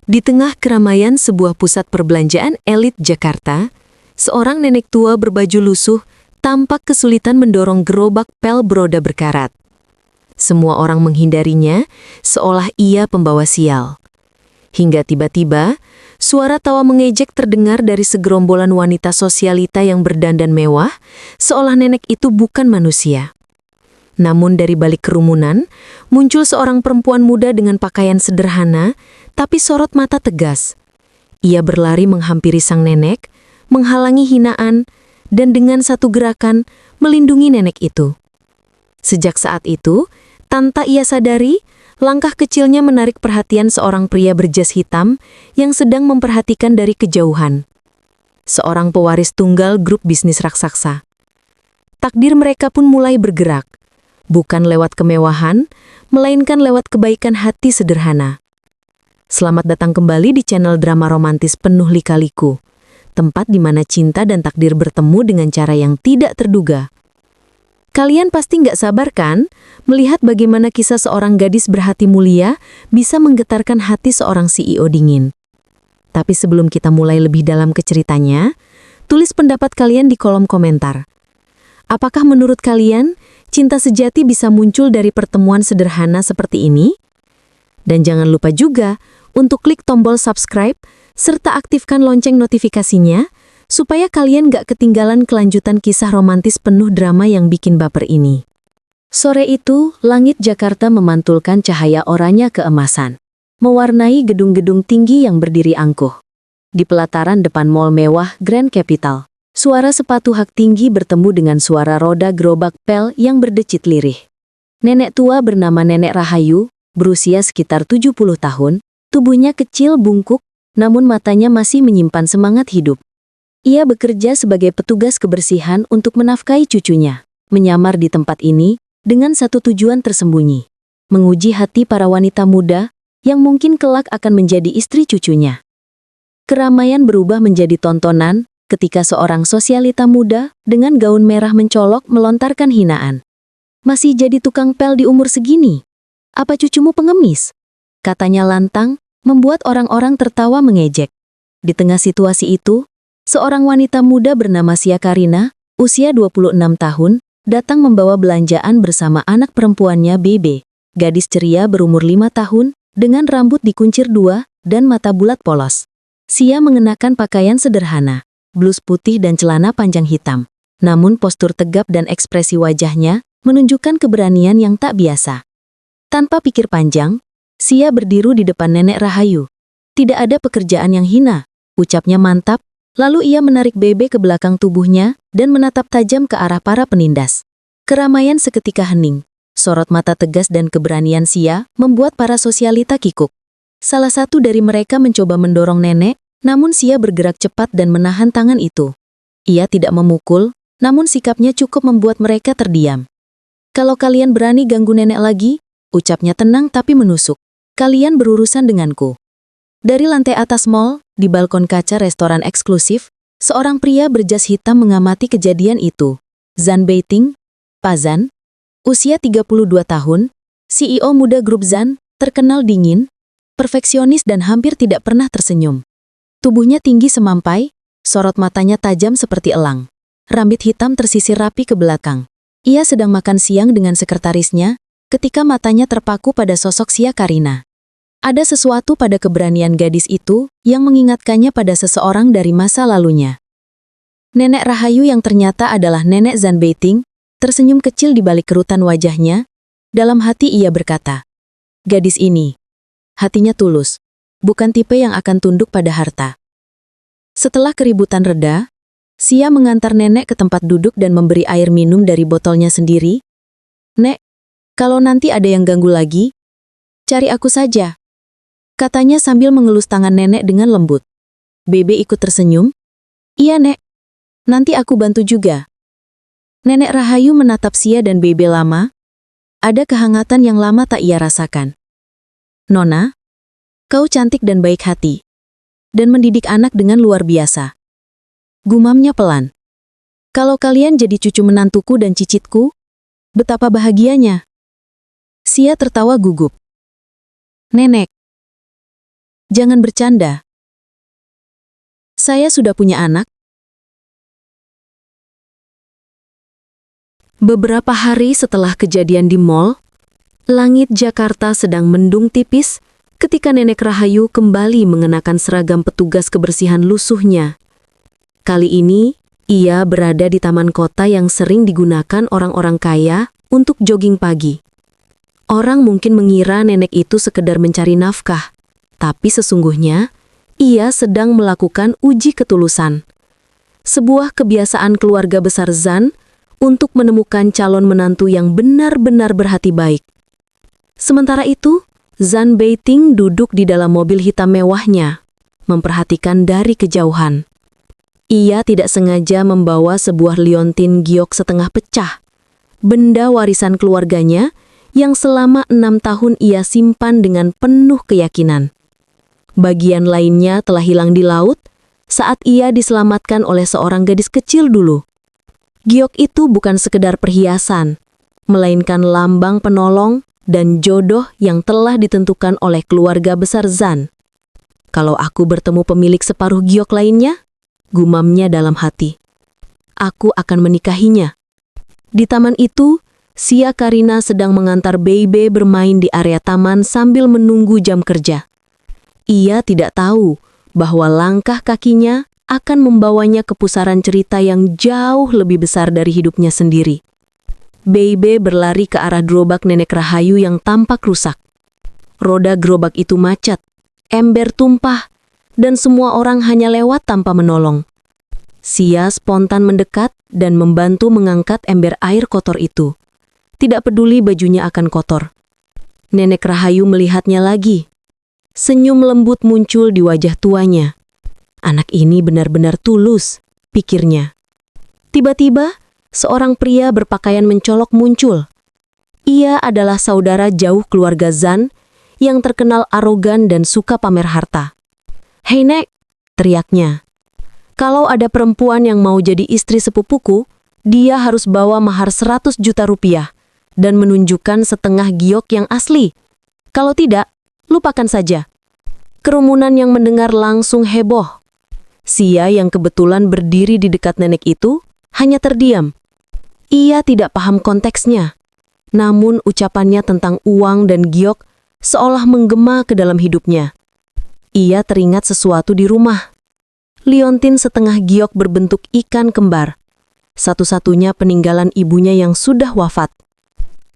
Di tengah keramaian sebuah pusat perbelanjaan elit Jakarta, seorang nenek tua berbaju lusuh tampak kesulitan mendorong gerobak pel beroda berkarat. Semua orang menghindarinya, seolah ia pembawa sial. Hingga tiba-tiba, suara tawa mengejek terdengar dari segerombolan wanita sosialita yang berdandan mewah, seolah nenek itu bukan manusia. Namun dari balik kerumunan, muncul seorang perempuan muda dengan pakaian sederhana, tapi sorot mata tegas. Ia berlari menghampiri sang nenek, menghalangi hinaan, dan dengan satu gerakan, melindungi nenek itu. Sejak saat itu, tanpa ia sadari, langkah kecilnya menarik perhatian seorang pria berjas hitam yang sedang memperhatikan dari kejauhan. Seorang pewaris tunggal grup bisnis raksasa. Takdir mereka pun mulai bergerak. Bukan lewat kemewahan, melainkan lewat kebaikan hati sederhana. Selamat datang kembali di channel drama romantis penuh lika-liku, tempat di mana cinta dan takdir bertemu dengan cara yang tidak terduga. Kalian pasti nggak sabar kan melihat bagaimana kisah seorang gadis berhati mulia bisa menggetarkan hati seorang CEO dingin. Tapi sebelum kita mulai lebih dalam ke ceritanya, tulis pendapat kalian di kolom komentar. Apakah menurut kalian, cinta sejati bisa muncul dari pertemuan sederhana seperti ini? Dan jangan lupa juga untuk klik tombol subscribe, serta aktifkan lonceng notifikasinya, supaya kalian gak ketinggalan kelanjutan kisah romantis penuh drama yang bikin baper ini. Sore itu, langit Jakarta memantulkan cahaya oranye keemasan, mewarnai gedung-gedung tinggi yang berdiri angkuh. Di pelataran depan mall mewah Grand Capital, suara sepatu hak tinggi bertemu dengan suara roda gerobak pel yang berdecit lirih. Nenek tua bernama Nenek Rahayu, berusia sekitar 70 tahun, tubuhnya kecil bungkuk, namun matanya masih menyimpan semangat hidup. Ia bekerja sebagai petugas kebersihan untuk menafkahi cucunya, menyamar di tempat ini dengan satu tujuan tersembunyi, menguji hati para wanita muda yang mungkin kelak akan menjadi istri cucunya. Keramaian berubah menjadi tontonan ketika seorang sosialita muda dengan gaun merah mencolok melontarkan hinaan. "Masih jadi tukang pel di umur segini? Apa cucumu pengemis?" Katanya lantang, membuat orang-orang tertawa mengejek. Di tengah situasi itu, seorang wanita muda bernama Sia Karina, usia 26 tahun, datang membawa belanjaan bersama anak perempuannya Bebe, gadis ceria berumur 5 tahun, dengan rambut dikuncir 2 dan mata bulat polos. Sia mengenakan pakaian sederhana, blus putih dan celana panjang hitam. Namun postur tegap dan ekspresi wajahnya menunjukkan keberanian yang tak biasa. Tanpa pikir panjang, Sia berdiri di depan Nenek Rahayu. "Tidak ada pekerjaan yang hina," ucapnya mantap, lalu ia menarik Bebe ke belakang tubuhnya dan menatap tajam ke arah para penindas. Keramaian seketika hening. Sorot mata tegas dan keberanian Sia membuat para sosialita kikuk. Salah satu dari mereka mencoba mendorong nenek, namun Sia bergerak cepat dan menahan tangan itu. Ia tidak memukul, namun sikapnya cukup membuat mereka terdiam. "Kalau kalian berani ganggu nenek lagi," ucapnya tenang tapi menusuk, "kalian berurusan denganku." Dari lantai atas mall, di balkon kaca restoran eksklusif, seorang pria berjas hitam mengamati kejadian itu. Zan Beiting, Pak Zan, usia 32 tahun, CEO muda grup Zan, terkenal dingin, perfeksionis dan hampir tidak pernah tersenyum. Tubuhnya tinggi semampai, sorot matanya tajam seperti elang. Rambut hitam tersisir rapi ke belakang. Ia sedang makan siang dengan sekretarisnya, ketika matanya terpaku pada sosok Sia Karina. Ada sesuatu pada keberanian gadis itu yang mengingatkannya pada seseorang dari masa lalunya. Nenek Rahayu yang ternyata adalah Nenek Zan Beiting, tersenyum kecil di balik kerutan wajahnya. Dalam hati ia berkata, "Gadis ini, hatinya tulus, bukan tipe yang akan tunduk pada harta." Setelah keributan reda, Sia mengantar nenek ke tempat duduk dan memberi air minum dari botolnya sendiri. "Nek, kalau nanti ada yang ganggu lagi, cari aku saja," katanya sambil mengelus tangan nenek dengan lembut. Bebe ikut tersenyum. "Iya, Nek. Nanti aku bantu juga." Nenek Rahayu menatap Sia dan Bebe lama. Ada kehangatan yang lama tak ia rasakan. "Nona, kau cantik dan baik hati. Dan mendidik anak dengan luar biasa," gumamnya pelan. "Kalau kalian jadi cucu menantuku dan cicitku, betapa bahagianya." Sia tertawa gugup. "Nenek, Jangan bercanda. Saya sudah punya anak. Beberapa hari setelah kejadian di mall, langit Jakarta sedang mendung tipis ketika Nenek Rahayu kembali mengenakan seragam petugas kebersihan lusuhnya. Kali ini, ia berada di taman kota yang sering digunakan orang-orang kaya untuk jogging pagi. Orang mungkin mengira nenek itu sekedar mencari nafkah, tapi sesungguhnya ia sedang melakukan uji ketulusan. Sebuah kebiasaan keluarga besar Zan untuk menemukan calon menantu yang benar-benar berhati baik. Sementara itu, Zan Beiting duduk di dalam mobil hitam mewahnya, memperhatikan dari kejauhan. Ia tidak sengaja membawa sebuah liontin giok setengah pecah, benda warisan keluarganya yang selama 6 tahun ia simpan dengan penuh keyakinan. Bagian lainnya telah hilang di laut saat ia diselamatkan oleh seorang gadis kecil dulu. Giok itu bukan sekedar perhiasan, melainkan lambang penolong dan jodoh yang telah ditentukan oleh keluarga besar Zan. Kalau aku bertemu pemilik separuh giok lainnya, gumamnya dalam hati, aku akan menikahinya. Di taman itu, Sia Karina sedang mengantar Bebe bermain di area taman sambil menunggu jam kerja. Ia tidak tahu bahwa langkah kakinya akan membawanya ke pusaran cerita yang jauh lebih besar dari hidupnya sendiri. Bebe berlari ke arah gerobak Nenek Rahayu yang tampak rusak. Roda gerobak itu macet, ember tumpah, dan semua orang hanya lewat tanpa menolong. Sia spontan mendekat dan membantu mengangkat ember air kotor itu. Tidak peduli bajunya akan kotor. Nenek Rahayu melihatnya lagi. Senyum lembut muncul di wajah tuanya. Anak ini benar-benar tulus, pikirnya. Tiba-tiba, seorang pria berpakaian mencolok muncul. Ia adalah saudara jauh keluarga Zan yang terkenal arogan dan suka pamer harta. "Hei Nek," teriaknya. "Kalau ada perempuan yang mau jadi istri sepupuku, dia harus bawa mahar 100 juta rupiah dan menunjukkan setengah giok yang asli. Kalau tidak, lupakan saja." Kerumunan yang mendengar langsung heboh. Sia yang kebetulan berdiri di dekat nenek itu hanya terdiam. Ia tidak paham konteksnya. Namun ucapannya tentang uang dan giok seolah menggema ke dalam hidupnya. Ia teringat sesuatu di rumah. Liontin setengah giok berbentuk ikan kembar. Satu-satunya peninggalan ibunya yang sudah wafat.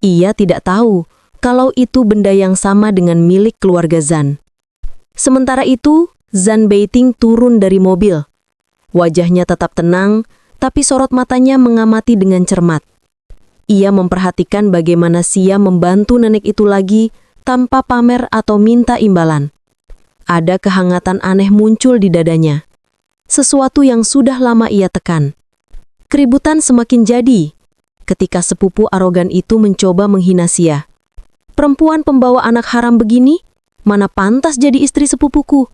Ia tidak tahu kalau itu benda yang sama dengan milik keluarga Zan. Sementara itu, Zan Beiting turun dari mobil. Wajahnya tetap tenang, tapi sorot matanya mengamati dengan cermat. Ia memperhatikan bagaimana Sia membantu nenek itu lagi tanpa pamer atau minta imbalan. Ada kehangatan aneh muncul di dadanya. Sesuatu yang sudah lama ia tekan. Keributan semakin jadi ketika sepupu arogan itu mencoba menghina Sia. "Perempuan pembawa anak haram begini, mana pantas jadi istri sepupuku?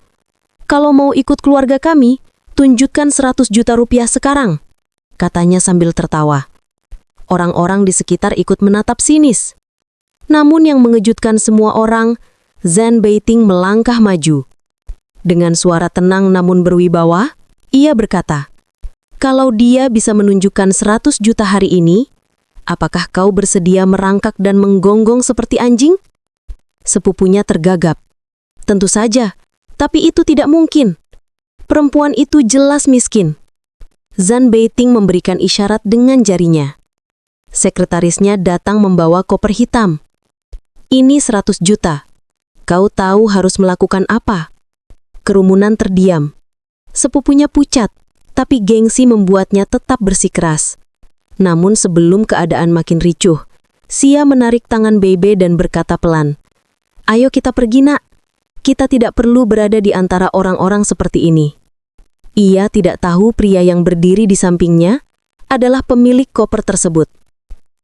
Kalau mau ikut keluarga kami, tunjukkan 100 juta rupiah sekarang," katanya sambil tertawa. Orang-orang di sekitar ikut menatap sinis. Namun yang mengejutkan semua orang, Zan Beiting melangkah maju. Dengan suara tenang namun berwibawa, ia berkata, "Kalau dia bisa menunjukkan 100 juta hari ini, apakah kau bersedia merangkak dan menggonggong seperti anjing?" Sepupunya tergagap. "Tentu saja, tapi itu tidak mungkin. Perempuan itu jelas miskin." Zan Beiting memberikan isyarat dengan jarinya. Sekretarisnya datang membawa koper hitam. "Ini 100 juta. Kau tahu harus melakukan apa?" Kerumunan terdiam. Sepupunya pucat, tapi gengsi membuatnya tetap bersikeras. Namun sebelum keadaan makin ricuh, Sia menarik tangan Bebe dan berkata pelan, "Ayo kita pergi, Nak. Kita tidak perlu berada di antara orang-orang seperti ini." Ia tidak tahu pria yang berdiri di sampingnya adalah pemilik koper tersebut.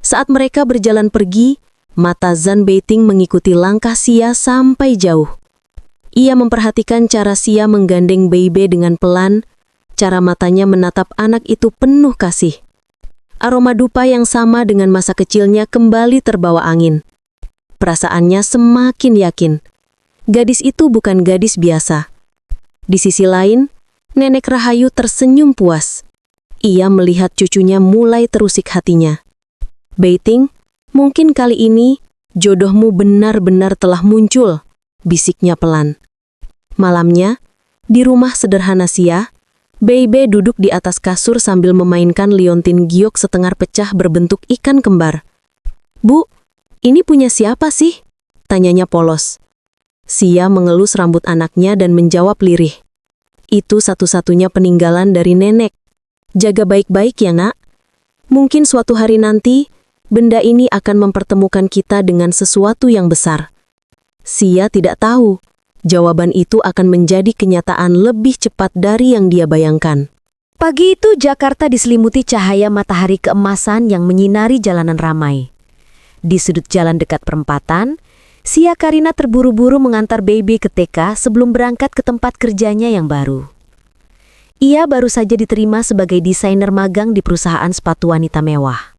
Saat mereka berjalan pergi, mata Zan Beiting mengikuti langkah Sia sampai jauh. Ia memperhatikan cara Sia menggandeng Bebe dengan pelan, cara matanya menatap anak itu penuh kasih. Aroma dupa yang sama dengan masa kecilnya kembali terbawa angin. Perasaannya semakin yakin. Gadis itu bukan gadis biasa. Di sisi lain, Nenek Rahayu tersenyum puas. Ia melihat cucunya mulai terusik hatinya. "Beiting, mungkin kali ini jodohmu benar-benar telah muncul," bisiknya pelan. Malamnya, di rumah sederhana Sia, Beibe duduk di atas kasur sambil memainkan liontin giok setengah pecah berbentuk ikan kembar. "Bu, ini punya siapa sih?" tanyanya polos. Sia mengelus rambut anaknya dan menjawab lirih. "Itu satu-satunya peninggalan dari nenek. Jaga baik-baik ya, Nak. Mungkin suatu hari nanti, benda ini akan mempertemukan kita dengan sesuatu yang besar." Sia tidak tahu, jawaban itu akan menjadi kenyataan lebih cepat dari yang dia bayangkan. Pagi itu Jakarta diselimuti cahaya matahari keemasan yang menyinari jalanan ramai. Di sudut jalan dekat perempatan, Sia Karina terburu-buru mengantar Baby ke TK sebelum berangkat ke tempat kerjanya yang baru. Ia baru saja diterima sebagai desainer magang di perusahaan sepatu wanita mewah.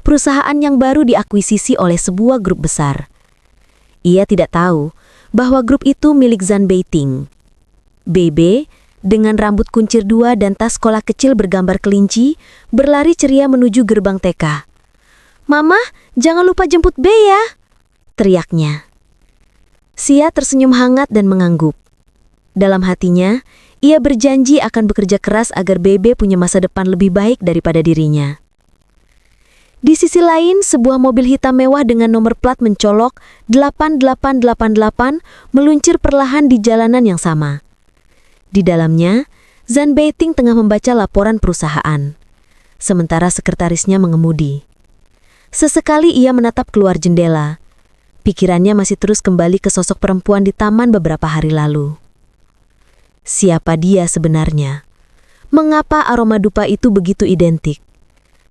Perusahaan yang baru diakuisisi oleh sebuah grup besar. Ia tidak tahu bahwa grup itu milik Zan Beiting. Bebe, dengan rambut kuncir 2 dan tas sekolah kecil bergambar kelinci, berlari ceria menuju gerbang TK. "Mama, jangan lupa jemput Be ya!" teriaknya. Sia tersenyum hangat dan mengangguk. Dalam hatinya, ia berjanji akan bekerja keras agar Bebe punya masa depan lebih baik daripada dirinya. Di sisi lain, sebuah mobil hitam mewah dengan nomor plat mencolok 8888 meluncur perlahan di jalanan yang sama. Di dalamnya, Zan Beiting tengah membaca laporan perusahaan, sementara sekretarisnya mengemudi. Sesekali ia menatap keluar jendela. Pikirannya masih terus kembali ke sosok perempuan di taman beberapa hari lalu. Siapa dia sebenarnya? Mengapa aroma dupa itu begitu identik?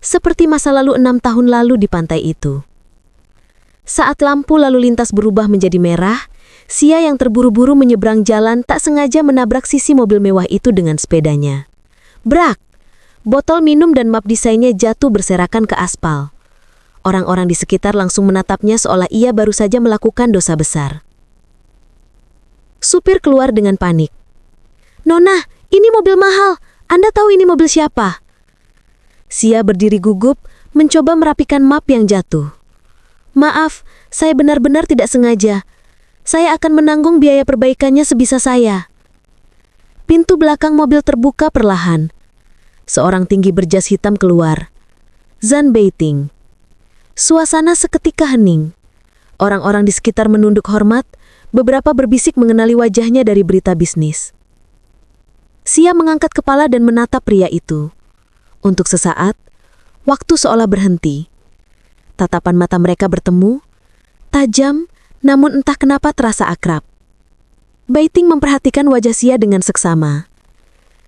Seperti masa lalu 6 tahun lalu di pantai itu. Saat lampu lalu lintas berubah menjadi merah, Sia yang terburu-buru menyeberang jalan tak sengaja menabrak sisi mobil mewah itu dengan sepedanya. Brak! Botol minum dan map desainnya jatuh berserakan ke aspal. Orang-orang di sekitar langsung menatapnya seolah ia baru saja melakukan dosa besar. Supir keluar dengan panik. "Nona, ini mobil mahal. Anda tahu ini mobil siapa?" Sia berdiri gugup, mencoba merapikan map yang jatuh. "Maaf, saya benar-benar tidak sengaja. Saya akan menanggung biaya perbaikannya sebisa saya." Pintu belakang mobil terbuka perlahan. Seorang tinggi berjas hitam keluar. Zan Beiting. Suasana seketika hening. Orang-orang di sekitar menunduk hormat, beberapa berbisik mengenali wajahnya dari berita bisnis. Sia mengangkat kepala dan menatap pria itu. Untuk sesaat, waktu seolah berhenti. Tatapan mata mereka bertemu, tajam, namun entah kenapa terasa akrab. Beiting memperhatikan wajah Sia dengan seksama.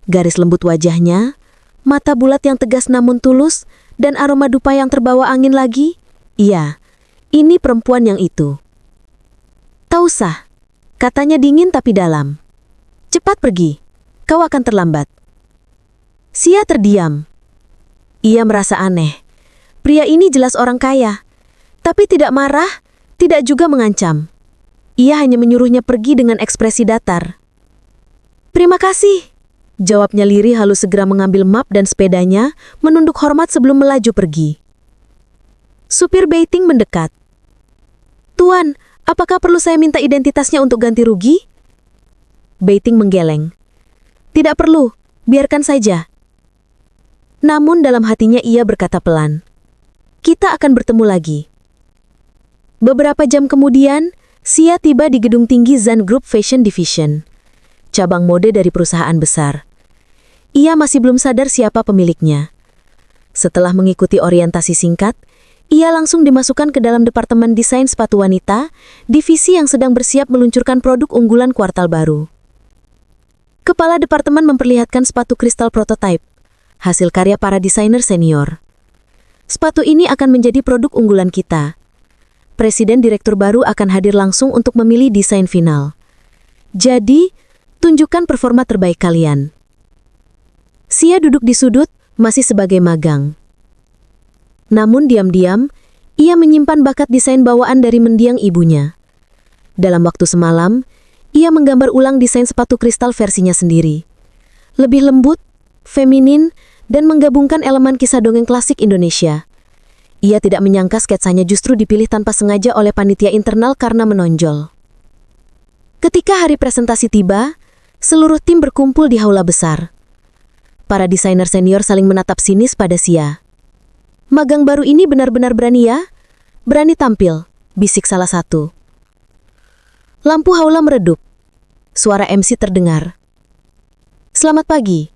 Garis lembut wajahnya, mata bulat yang tegas namun tulus, dan aroma dupa yang terbawa angin lagi. Iya, ini perempuan yang itu. "Tausah," katanya dingin tapi dalam. "Cepat pergi, kau akan terlambat." Sia terdiam. Ia merasa aneh. Pria ini jelas orang kaya, tapi tidak marah, tidak juga mengancam. Ia hanya menyuruhnya pergi dengan ekspresi datar. "Terima kasih," jawabnya lirih lalu segera mengambil map dan sepedanya, menunduk hormat sebelum melaju pergi. Supir Beiting mendekat. "Tuan, apakah perlu saya minta identitasnya untuk ganti rugi?" Beiting menggeleng. "Tidak perlu, biarkan saja." Namun dalam hatinya ia berkata pelan, "Kita akan bertemu lagi." Beberapa jam kemudian, Sia tiba di gedung tinggi Zan Group Fashion Division, cabang mode dari perusahaan besar. Ia masih belum sadar siapa pemiliknya. Setelah mengikuti orientasi singkat, ia langsung dimasukkan ke dalam departemen desain sepatu wanita, divisi yang sedang bersiap meluncurkan produk unggulan kuartal baru. Kepala departemen memperlihatkan sepatu kristal prototype, hasil karya para desainer senior. Sepatu ini akan menjadi produk unggulan kita. Presiden direktur baru akan hadir langsung untuk memilih desain final. Jadi, tunjukkan performa terbaik kalian. Sia duduk di sudut, masih sebagai magang. Namun diam-diam, ia menyimpan bakat desain bawaan dari mendiang ibunya. Dalam waktu semalam, Ia menggambar ulang desain sepatu kristal versinya sendiri. Lebih lembut, feminin, dan menggabungkan elemen kisah dongeng klasik Indonesia. Ia tidak menyangka sketsanya justru dipilih tanpa sengaja oleh panitia internal karena menonjol. Ketika hari presentasi tiba, seluruh tim berkumpul di aula besar. Para desainer senior saling menatap sinis pada Sia. "Magang baru ini benar-benar berani ya? Berani tampil," bisik salah satu. Lampu aula meredup. Suara MC terdengar. "Selamat pagi.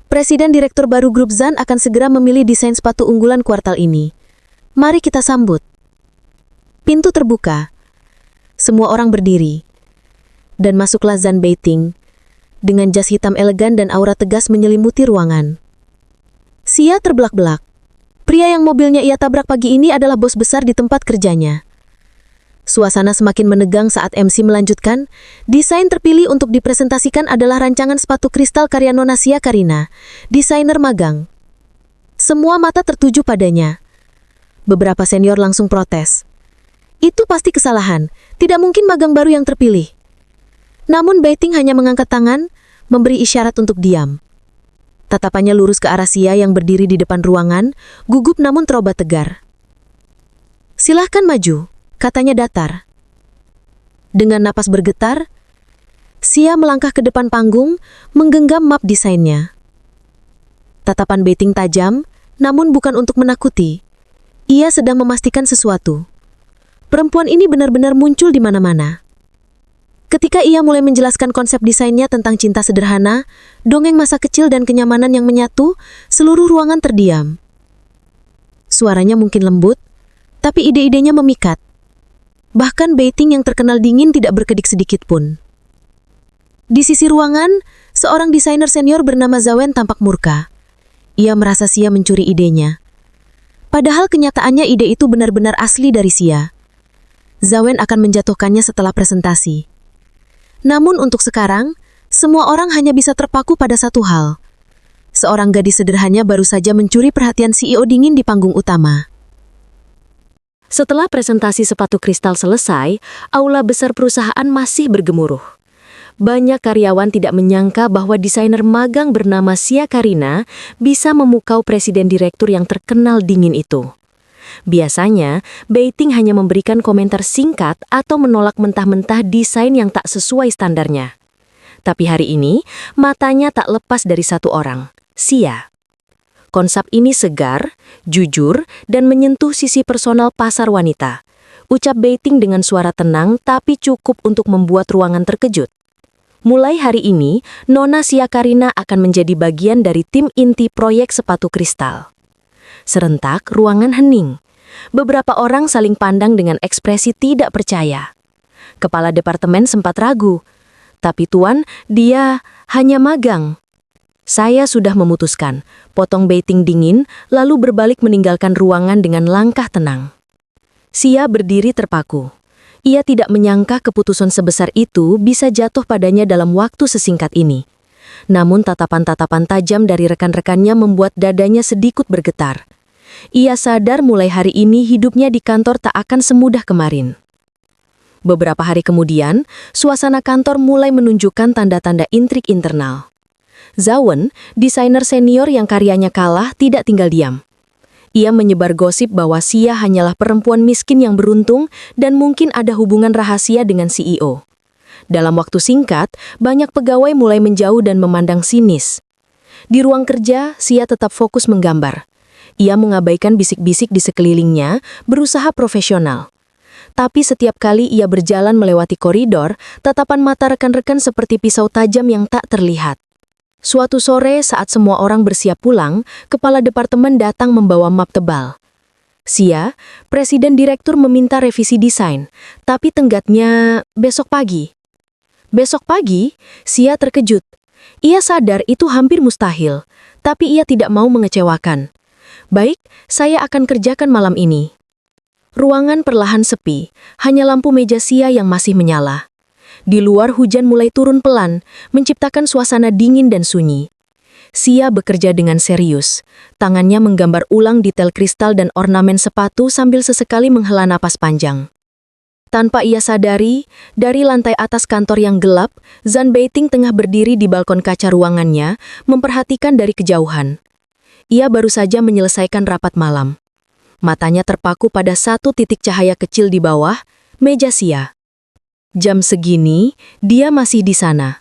Presiden Direktur baru Grup Zan akan segera memilih desain sepatu unggulan kuartal ini. Mari kita sambut." Pintu terbuka. Semua orang berdiri. Dan masuklah Zan Beiting, dengan jas hitam elegan dan aura tegas menyelimuti ruangan. Sia terbelak-belak. Pria yang mobilnya ia tabrak pagi ini adalah bos besar di tempat kerjanya. Suasana semakin menegang saat MC melanjutkan, desain terpilih untuk dipresentasikan adalah rancangan sepatu kristal karya Nona Sia Karina, desainer magang. Semua mata tertuju padanya. Beberapa senior langsung protes. "Itu pasti kesalahan, tidak mungkin magang baru yang terpilih." Namun Beiting hanya mengangkat tangan, memberi isyarat untuk diam. Tatapannya lurus ke arah Sia yang berdiri di depan ruangan, gugup namun terobat tegar. "Silahkan maju," katanya datar. Dengan napas bergetar, Sia melangkah ke depan panggung, menggenggam map desainnya. Tatapan Beiting tajam, namun bukan untuk menakuti. Ia sedang memastikan sesuatu. Perempuan ini benar-benar muncul di mana-mana. Ketika ia mulai menjelaskan konsep desainnya tentang cinta sederhana, dongeng masa kecil dan kenyamanan yang menyatu, seluruh ruangan terdiam. Suaranya mungkin lembut, tapi ide-idenya memikat. Bahkan Beiting yang terkenal dingin tidak berkedip sedikit pun. Di sisi ruangan, seorang desainer senior bernama Zawen tampak murka. Ia merasa Sia mencuri idenya. Padahal kenyataannya ide itu benar-benar asli dari Sia. Zawen akan menjatuhkannya setelah presentasi. Namun untuk sekarang, semua orang hanya bisa terpaku pada satu hal. Seorang gadis sederhana baru saja mencuri perhatian CEO dingin di panggung utama. Setelah presentasi sepatu kristal selesai, aula besar perusahaan masih bergemuruh. Banyak karyawan tidak menyangka bahwa desainer magang bernama Sia Karina bisa memukau presiden direktur yang terkenal dingin itu. Biasanya, Beiting hanya memberikan komentar singkat atau menolak mentah-mentah desain yang tak sesuai standarnya. Tapi hari ini, matanya tak lepas dari satu orang, Sia. Konsep ini segar, jujur, dan menyentuh sisi personal pasar wanita. Ucap Beiting dengan suara tenang tapi cukup untuk membuat ruangan terkejut. Mulai hari ini, Nona Sia Karina akan menjadi bagian dari tim inti proyek sepatu kristal. Serentak, ruangan hening. Beberapa orang saling pandang dengan ekspresi tidak percaya. Kepala departemen sempat ragu. "Tapi Tuan, dia hanya magang." "Saya sudah memutuskan," potong Beiting dingin, lalu berbalik meninggalkan ruangan dengan langkah tenang. Sia berdiri terpaku. Ia tidak menyangka keputusan sebesar itu bisa jatuh padanya dalam waktu sesingkat ini. Namun tatapan-tatapan tajam dari rekan-rekannya membuat dadanya sedikit bergetar. Ia sadar mulai hari ini hidupnya di kantor tak akan semudah kemarin. Beberapa hari kemudian, suasana kantor mulai menunjukkan tanda-tanda intrik internal. Zawen, desainer senior yang karyanya kalah, tidak tinggal diam. Ia menyebar gosip bahwa Sia hanyalah perempuan miskin yang beruntung dan mungkin ada hubungan rahasia dengan CEO. Dalam waktu singkat, banyak pegawai mulai menjauh dan memandang sinis. Di ruang kerja, Sia tetap fokus menggambar. Ia mengabaikan bisik-bisik di sekelilingnya, berusaha profesional. Tapi setiap kali ia berjalan melewati koridor, tatapan mata rekan-rekan seperti pisau tajam yang tak terlihat. Suatu sore saat semua orang bersiap pulang, kepala departemen datang membawa map tebal. "Sia, presiden direktur meminta revisi desain, tapi tenggatnya besok pagi." Besok pagi, Sia terkejut. Ia sadar itu hampir mustahil, tapi ia tidak mau mengecewakan. "Baik, saya akan kerjakan malam ini." Ruangan perlahan sepi, hanya lampu meja Sia yang masih menyala. Di luar hujan mulai turun pelan, menciptakan suasana dingin dan sunyi. Sia bekerja dengan serius. Tangannya menggambar ulang detail kristal dan ornamen sepatu sambil sesekali menghela napas panjang. Tanpa ia sadari, dari lantai atas kantor yang gelap, Zan Beiting tengah berdiri di balkon kaca ruangannya, memperhatikan dari kejauhan. Ia baru saja menyelesaikan rapat malam. Matanya terpaku pada satu titik cahaya kecil di bawah, meja Xia. Jam segini, dia masih di sana.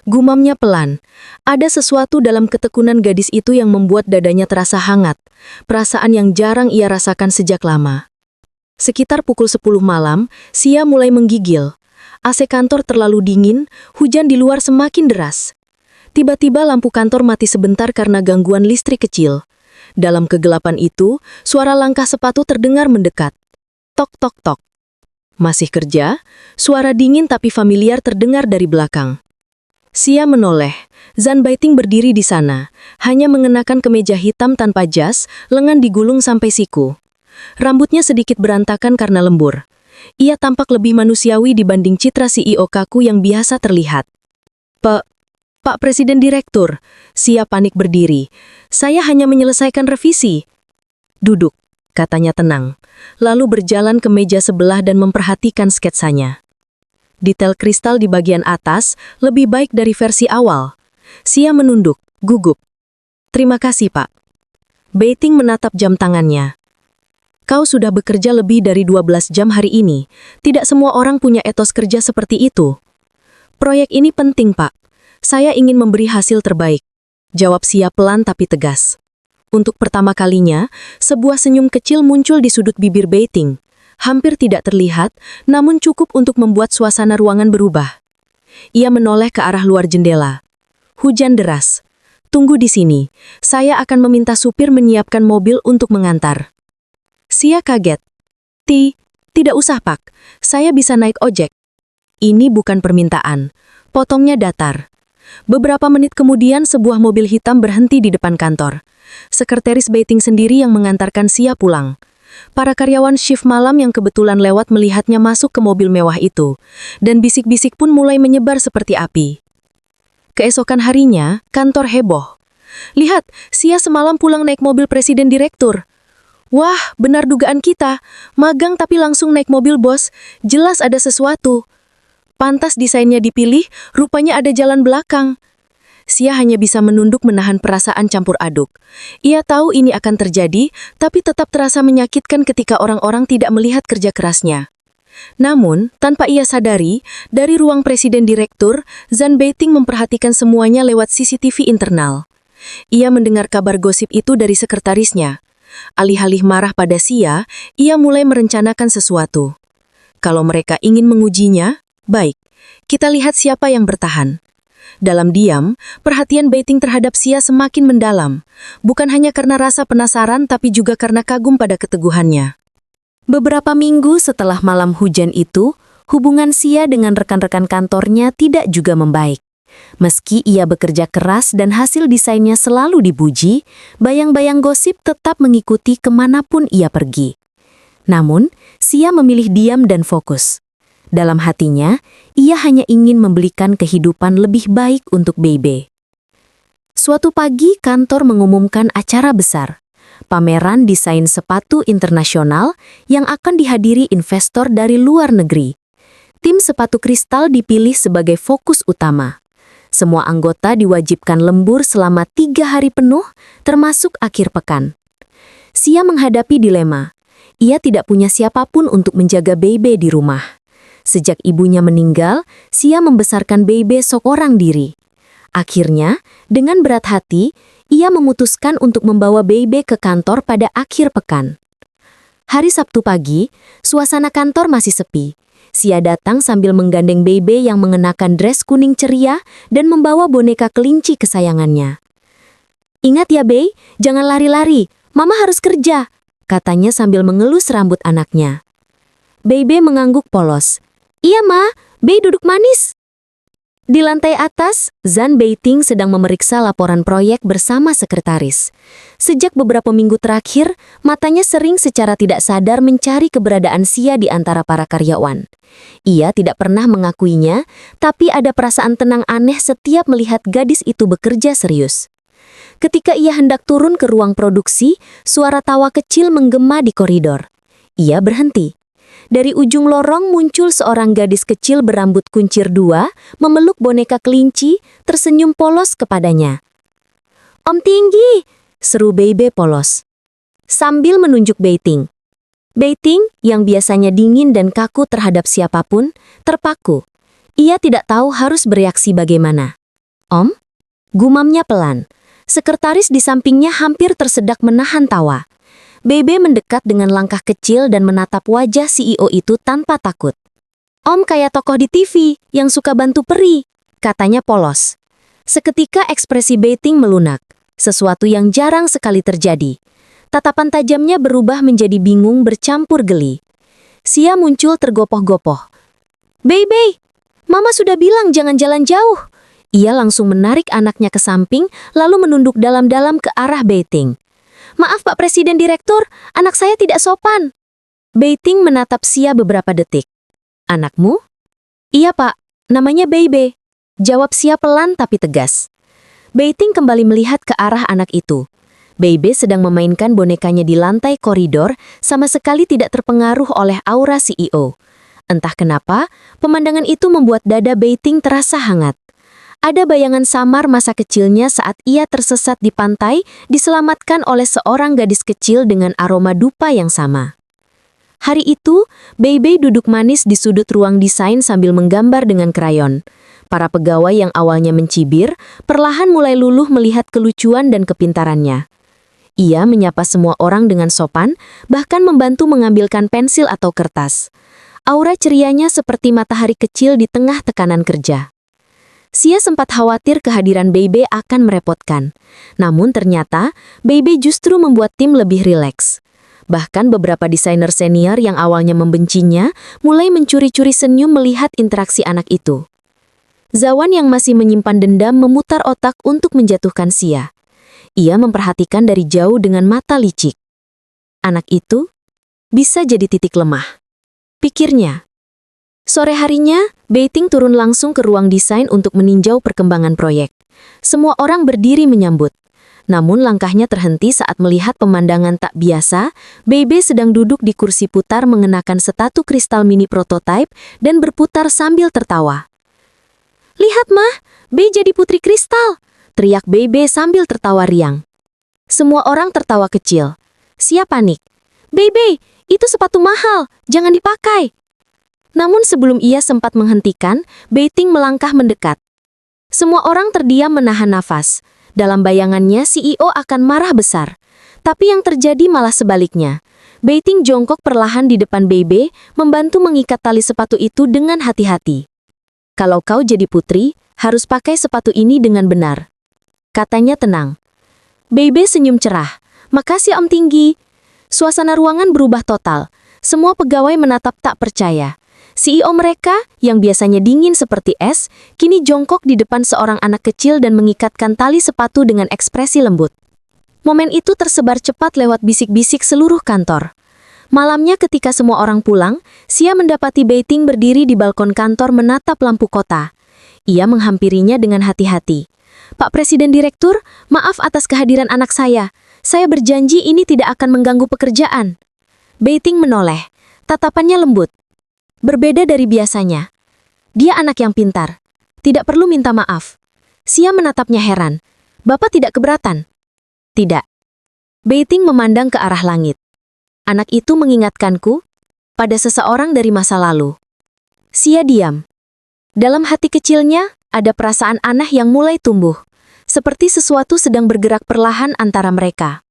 Gumamnya pelan. Ada sesuatu dalam ketekunan gadis itu yang membuat dadanya terasa hangat, perasaan yang jarang ia rasakan sejak lama. Sekitar pukul 10 malam, Xia mulai menggigil. AC kantor terlalu dingin, hujan di luar semakin deras. Tiba-tiba lampu kantor mati sebentar karena gangguan listrik kecil. Dalam kegelapan itu, suara langkah sepatu terdengar mendekat. Tok tok tok. Masih kerja? Suara dingin tapi familiar terdengar dari belakang. Xia menoleh. Zan Beiting berdiri di sana, hanya mengenakan kemeja hitam tanpa jas, lengan digulung sampai siku. Rambutnya sedikit berantakan karena lembur. Ia tampak lebih manusiawi dibanding citra CEO kaku yang biasa terlihat. Pak Presiden Direktur, Xia panik berdiri. Saya hanya menyelesaikan revisi. Duduk, katanya tenang. Lalu berjalan ke meja sebelah dan memperhatikan sketsanya. Detail kristal di bagian atas lebih baik dari versi awal. Xia menunduk, gugup. Terima kasih, Pak. Beiting menatap jam tangannya. Kau sudah bekerja lebih dari 12 jam hari ini. Tidak semua orang punya etos kerja seperti itu. Proyek ini penting, Pak. Saya ingin memberi hasil terbaik. Jawab Xia pelan tapi tegas. Untuk pertama kalinya, sebuah senyum kecil muncul di sudut bibir Beiting. Hampir tidak terlihat, namun cukup untuk membuat suasana ruangan berubah. Ia menoleh ke arah luar jendela. Hujan deras. Tunggu di sini. Saya akan meminta supir menyiapkan mobil untuk mengantar. Xia kaget. Tidak usah, Pak. Saya bisa naik ojek. Ini bukan permintaan. Potongnya datar. Beberapa menit kemudian sebuah mobil hitam berhenti di depan kantor. Sekretaris Beiting sendiri yang mengantarkan Xia pulang. Para karyawan shift malam yang kebetulan lewat melihatnya masuk ke mobil mewah itu. Dan bisik-bisik pun mulai menyebar seperti api. Keesokan harinya, kantor heboh. Lihat, Xia semalam pulang naik mobil Presiden Direktur. Wah, benar dugaan kita. Magang tapi langsung naik mobil bos. Jelas ada sesuatu. Pantas desainnya dipilih, rupanya ada jalan belakang. Xia hanya bisa menunduk menahan perasaan campur aduk. Ia tahu ini akan terjadi, tapi tetap terasa menyakitkan ketika orang-orang tidak melihat kerja kerasnya. Namun, tanpa ia sadari, dari ruang Presiden Direktur, Zan Beiting memperhatikan semuanya lewat CCTV internal. Ia mendengar kabar gosip itu dari sekretarisnya. Alih-alih marah pada Xia, ia mulai merencanakan sesuatu. Kalau mereka ingin mengujinya, baik, kita lihat siapa yang bertahan. Dalam diam, perhatian Beiting terhadap Xia semakin mendalam, bukan hanya karena rasa penasaran tapi juga karena kagum pada keteguhannya. Beberapa minggu setelah malam hujan itu, hubungan Xia dengan rekan-rekan kantornya tidak juga membaik. Meski ia bekerja keras dan hasil desainnya selalu dipuji, bayang-bayang gosip tetap mengikuti kemanapun ia pergi. Namun, Xia memilih diam dan fokus. Dalam hatinya, ia hanya ingin membelikan kehidupan lebih baik untuk Beibe. Suatu pagi, kantor mengumumkan acara besar. Pameran desain sepatu internasional yang akan dihadiri investor dari luar negeri. Tim sepatu kristal dipilih sebagai fokus utama. Semua anggota diwajibkan lembur selama 3 hari penuh, termasuk akhir pekan. Xia menghadapi dilema. Ia tidak punya siapapun untuk menjaga Beibe di rumah. Sejak ibunya meninggal, Xia membesarkan Beibe seorang diri. Akhirnya, dengan berat hati, ia memutuskan untuk membawa Beibe ke kantor pada akhir pekan. Hari Sabtu pagi, suasana kantor masih sepi. Xia datang sambil menggandeng Beibe yang mengenakan dress kuning ceria dan membawa boneka kelinci kesayangannya. Ingat ya, Bei, jangan lari-lari, Mama harus kerja, katanya sambil mengelus rambut anaknya. Beibe mengangguk polos. Iya, Ma, Bei duduk manis. Di lantai atas, Zan Beiting sedang memeriksa laporan proyek bersama sekretaris. Sejak beberapa minggu terakhir, matanya sering secara tidak sadar mencari keberadaan Xia di antara para karyawan. Ia tidak pernah mengakuinya, tapi ada perasaan tenang aneh setiap melihat gadis itu bekerja serius. Ketika ia hendak turun ke ruang produksi, suara tawa kecil menggema di koridor. Ia berhenti. Dari ujung lorong muncul seorang gadis kecil berambut kuncir dua, memeluk boneka kelinci, tersenyum polos kepadanya. "Om Tinggi!" seru Bebe polos, sambil menunjuk Beiting. Beiting, yang biasanya dingin dan kaku terhadap siapapun, terpaku. Ia tidak tahu harus bereaksi bagaimana. "Om?" gumamnya pelan. Sekretaris di sampingnya hampir tersedak menahan tawa. Bebe mendekat dengan langkah kecil dan menatap wajah CEO itu tanpa takut. "Om kayak tokoh di TV yang suka bantu peri," katanya polos. Seketika ekspresi Beiting melunak, sesuatu yang jarang sekali terjadi. Tatapan tajamnya berubah menjadi bingung bercampur geli. Sia muncul tergopoh-gopoh. "Bebe, Mama sudah bilang jangan jalan jauh." Ia langsung menarik anaknya ke samping, lalu menunduk dalam-dalam ke arah Beiting. "Maaf Pak Presiden Direktur, anak saya tidak sopan." Beiting menatap Sia beberapa detik. "Anakmu?" "Iya Pak, namanya Bebe," jawab Sia pelan tapi tegas. Beiting kembali melihat ke arah anak itu. Bebe sedang memainkan bonekanya di lantai koridor, sama sekali tidak terpengaruh oleh aura CEO. Entah kenapa, pemandangan itu membuat dada Beiting terasa hangat. Ada bayangan samar masa kecilnya saat ia tersesat di pantai, diselamatkan oleh seorang gadis kecil dengan aroma dupa yang sama. Hari itu, Bebe duduk manis di sudut ruang desain sambil menggambar dengan krayon. Para pegawai yang awalnya mencibir, perlahan mulai luluh melihat kelucuan dan kepintarannya. Ia menyapa semua orang dengan sopan, bahkan membantu mengambilkan pensil atau kertas. Aura cerianya seperti matahari kecil di tengah tekanan kerja. Sia sempat khawatir kehadiran Bebe akan merepotkan. Namun ternyata, Bebe justru membuat tim lebih rileks. Bahkan beberapa desainer senior yang awalnya membencinya, mulai mencuri-curi senyum melihat interaksi anak itu. Zawan yang masih menyimpan dendam memutar otak untuk menjatuhkan Sia. Ia memperhatikan dari jauh dengan mata licik. Anak itu bisa jadi titik lemah, pikirnya. Sore harinya, Beiting turun langsung ke ruang desain untuk meninjau perkembangan proyek. Semua orang berdiri menyambut. Namun langkahnya terhenti saat melihat pemandangan tak biasa. Bebe sedang duduk di kursi putar mengenakan sepatu kristal mini prototype dan berputar sambil tertawa. "Lihat Mah, Be jadi putri kristal!" teriak Bebe sambil tertawa riang. Semua orang tertawa kecil. Sia panik. "Bebe, itu sepatu mahal, jangan dipakai." Namun sebelum ia sempat menghentikan, Beiting melangkah mendekat. Semua orang terdiam menahan nafas. Dalam bayangannya CEO akan marah besar. Tapi yang terjadi malah sebaliknya. Beiting jongkok perlahan di depan Bebe, membantu mengikat tali sepatu itu dengan hati-hati. "Kalau kau jadi putri, harus pakai sepatu ini dengan benar," katanya tenang. Bebe senyum cerah. "Makasih Om Tinggi." Suasana ruangan berubah total. Semua pegawai menatap tak percaya. CEO mereka, yang biasanya dingin seperti es, kini jongkok di depan seorang anak kecil dan mengikatkan tali sepatu dengan ekspresi lembut. Momen itu tersebar cepat lewat bisik-bisik seluruh kantor. Malamnya ketika semua orang pulang, Sia mendapati Beiting berdiri di balkon kantor menatap lampu kota. Ia menghampirinya dengan hati-hati. "Pak Presiden Direktur, maaf atas kehadiran anak saya. Saya berjanji ini tidak akan mengganggu pekerjaan." Beiting menoleh. Tatapannya lembut. Berbeda dari biasanya. Dia anak yang pintar. Tidak perlu minta maaf. Sia menatapnya heran. "Bapak tidak keberatan?" "Tidak." Beiting memandang ke arah langit. "Anak itu mengingatkanku pada seseorang dari masa lalu." Sia diam. Dalam hati kecilnya, ada perasaan aneh yang mulai tumbuh. Seperti sesuatu sedang bergerak perlahan antara mereka.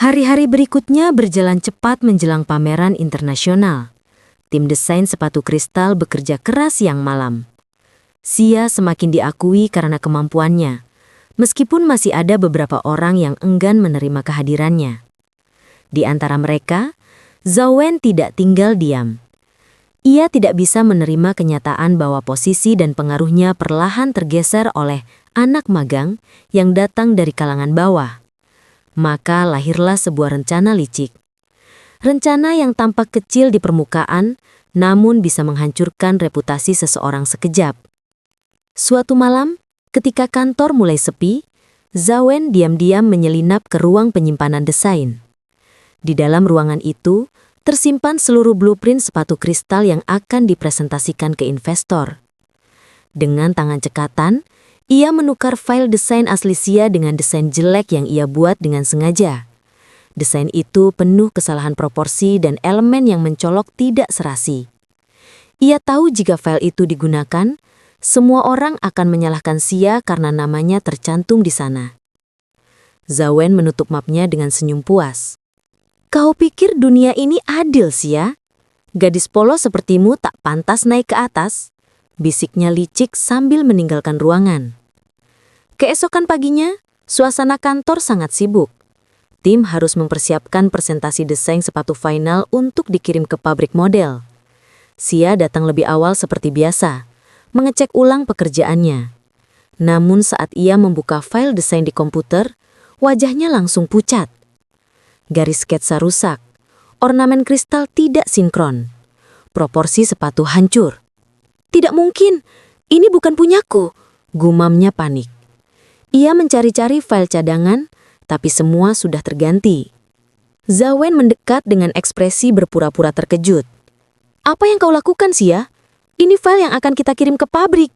Hari-hari berikutnya berjalan cepat menjelang pameran internasional. Tim desain sepatu kristal bekerja keras siang malam. Sia semakin diakui karena kemampuannya, meskipun masih ada beberapa orang yang enggan menerima kehadirannya. Di antara mereka, Zawen tidak tinggal diam. Ia tidak bisa menerima kenyataan bahwa posisi dan pengaruhnya perlahan tergeser oleh anak magang yang datang dari kalangan bawah. Maka lahirlah sebuah rencana licik. Rencana yang tampak kecil di permukaan, namun bisa menghancurkan reputasi seseorang sekejap. Suatu malam, ketika kantor mulai sepi, Zawen diam-diam menyelinap ke ruang penyimpanan desain. Di dalam ruangan itu, tersimpan seluruh blueprint sepatu kristal yang akan dipresentasikan ke investor. Dengan tangan cekatan, ia menukar file desain asli Sia dengan desain jelek yang ia buat dengan sengaja. Desain itu penuh kesalahan proporsi dan elemen yang mencolok tidak serasi. Ia tahu jika file itu digunakan, semua orang akan menyalahkan Sia karena namanya tercantum di sana. Zhao Wen menutup mapnya dengan senyum puas. Kau pikir dunia ini adil, Sia? Gadis polos sepertimu tak pantas naik ke atas, bisiknya licik sambil meninggalkan ruangan. Keesokan paginya, suasana kantor sangat sibuk. Tim harus mempersiapkan presentasi desain sepatu final untuk dikirim ke pabrik model. Sia datang lebih awal seperti biasa, mengecek ulang pekerjaannya. Namun saat ia membuka file desain di komputer, wajahnya langsung pucat. Garis sketsa rusak, ornamen kristal tidak sinkron, proporsi sepatu hancur. Tidak mungkin, ini bukan punyaku, gumamnya panik. Ia mencari-cari file cadangan, tapi semua sudah terganti. Zhao Wen mendekat dengan ekspresi berpura-pura terkejut. Apa yang kau lakukan, Sia? Ini file yang akan kita kirim ke pabrik.